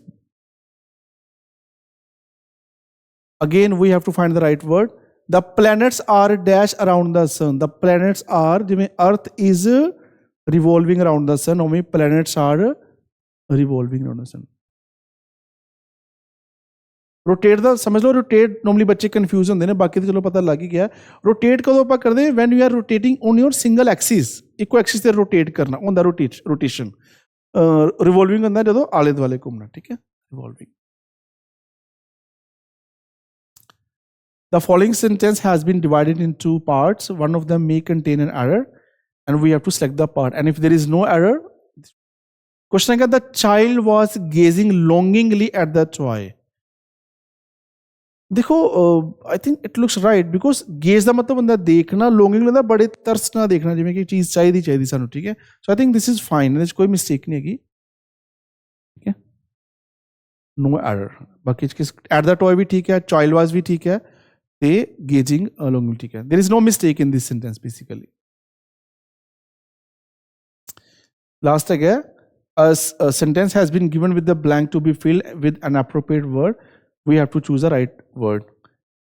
Again we have to find the right word. The planets are dash around the sun. The planets are, जिवें earth is revolving around the sun, उवें planets are revolving around the sun. Rotate दा समझ लो, rotate normally बच्चे confuse होंगे ने, बाकी तो चलो पता लग ही गया। रोटेट कदों आप करते हैं, when you are rotating on your single axis, इको एक्सिस से रोटेट करना होंदा रोटेशन। रिवॉल्विंग होंदा जदों आले दुआले घूमना। ठीक है, revolving. The following sentence has been divided in two parts. One of them may contain an error, and we have to select the part. And if there is no error, question है, the child was gazing longingly at the toy. देखो, I think it looks right because gaze का मतलब होता है देखना, longing होता है बड़े तरस ना देखना, जिਵੇਂ कि चीज चाहिए सानू। ठीक है, so I think this is fine, इसमें कोई mistake नहीं है। ठीक है, no error। बाकी at the toy भी ठीक है, child was भी ठीक है, they gazing longingly ठीक है। There is no mistake in this sentence basically। Last है, a sentence has been given with the blank to be filled with an appropriate word. We have to choose the right word.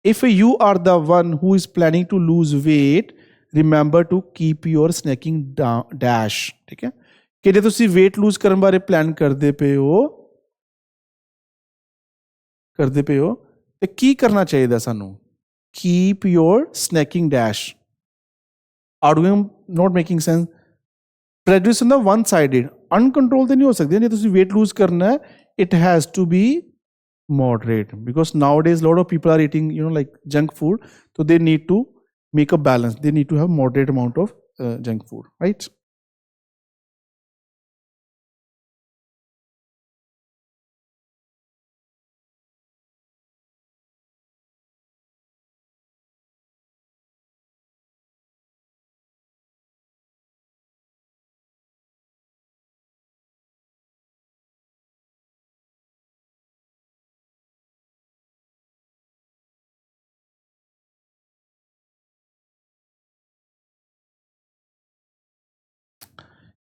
If you are the one who is planning to lose weight, remember to keep your snacking dash। ठीक है, कि जे तुसी weight lose करन बारे plan करदे पे हो ते की करना चाहिए सानू? Keep your snacking dash। Arguing not making sense। Prejudice on the one sided, uncontrolled तो नहीं हो सकती। जे तुसी weight lose करना है, it has to be moderate, because nowadays a lot of people are eating like junk food, so they need to make a balance, they need to have moderate amount of junk food, right?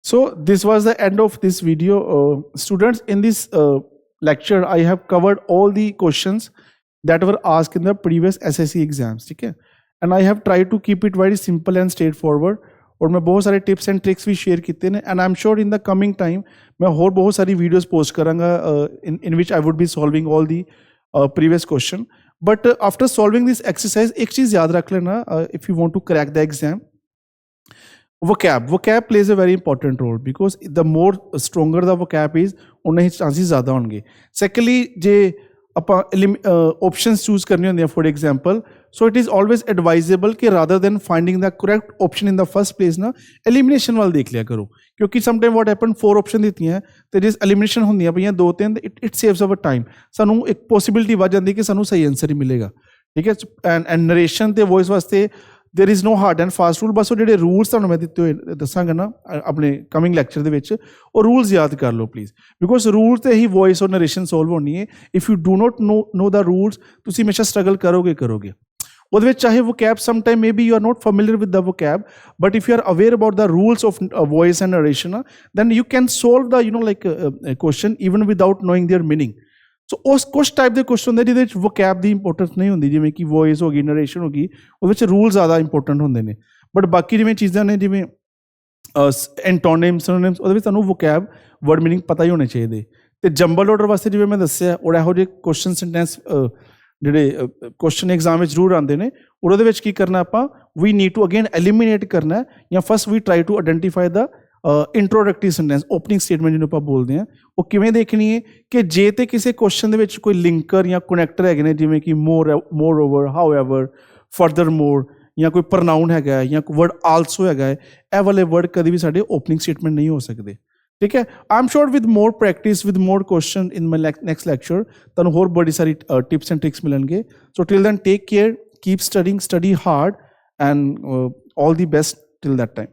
So this was the end of this video. Students, in this lecture I have covered all the questions that were asked in the previous SSC exams। ठीक है, and I have tried to keep it very simple and straightforward, और मैं बहुत सारे tips and tricks भी share किए ने, and I'm sure in the coming time मैं और बहुत सारी videos post करूँगा in which I would be solving all the previous question। But after solving this exercise, एक चीज़ याद रख लेना, if you want to crack the exam, vocab plays a very important role, because the more stronger the vocab is, उन्ने ही chances ज़्यादा होंगे। Secondly, जे अपा options choose करनी होंदी है, for example, so it is always advisable कि rather than finding the correct option in the first place ना, elimination वाल देख लिया करो, क्योंकि sometime what happen, 4 option देती हैं, तो जिस elimination होंदी है भैया 2-3, it saves our time। सानू एक possibility बढ़ जाती है कि सानू सही आंसर ही मिलेगा। ठीक है, and narration ते voice वास्ते there is no hard and fast rule, बस वो ਜਿਹੜੇ rules ਤੁਹਾਨੂੰ ਮੈਂ ਦਿੱਤੇ ਹੋਏ ਦੱਸਾਂਗਾ ਨਾ ਆਪਣੇ ਕਮਿੰਗ ਲੈਕਚਰ ਦੇ ਵਿੱਚ, ਉਹ rules ਯਾਦ ਕਰ ਲਓ ਪਲੀਜ਼, ਬਿਕੋਜ਼ ਰੂਲਸ ਤੇ ਹੀ ਵੌਇਸ ਔਰ ਨਰੇਸ਼ਨ ਸੋਲਵ ਹੋਣੀ ਹੈ। If you do not know the rules, ਤੁਸੀਂ ਹਮੇਸ਼ਾ ਸਟਰਗਲ ਕਰੋਗੇ। ਉਹਦੇ ਵਿੱਚ ਚਾਹੇ vocab sometime maybe you are not familiar with the vocab, but if you are aware about the rules of voice and narration, then you can solve the a question even without knowing their meaning। सो उस कुछ type के question होंगे जिहदे विच vocab की importance नहीं होंगी, जिवें कि वॉइस होगी, नरेशन होगी, उहदे विच रूल ज़्यादा इंपोर्टेंट होंगे ने। बट बाकी जिवें चीज़ां ने, जिवें एंटोनिम्स, सिनोनिम्स, उहदे विच तुहानूं vocab वर्ड मीनिंग पता ही होने चाहिए। तो जंबल ऑर्डर वास्ते जिवें मैं दस्सिया, और इहो जिहे क्वेश्चन सेंटेंस जिहड़े क्वेश्चन एग्जाम में जरूर आते हैं, और उहदे विच की करना आपां, we need to again eliminate करना है, या first we try to identify the introductory sentence, opening statement जिन्होंने आप बोलते हैं, वो किवें देखनी है कि जे ते किसी क्वेश्चन दे विच कोई लिंकर या कनैक्टर है, जिवें कि more over, how ever, further more, या कोई प्रनाउन है, या कोई वर्ड आलसो है, ए वाले वर्ड कभी भी साडे ओपनिंग स्टेटमेंट नहीं हो सकते। ठीक है, I am sure with more practice, with more question in my next lecture तुहानूं होर बड़ी सारी टिप्स एंड ट्रिक्स मिलणगे। So till then take care, keep studying, study hard, and all the best till that time.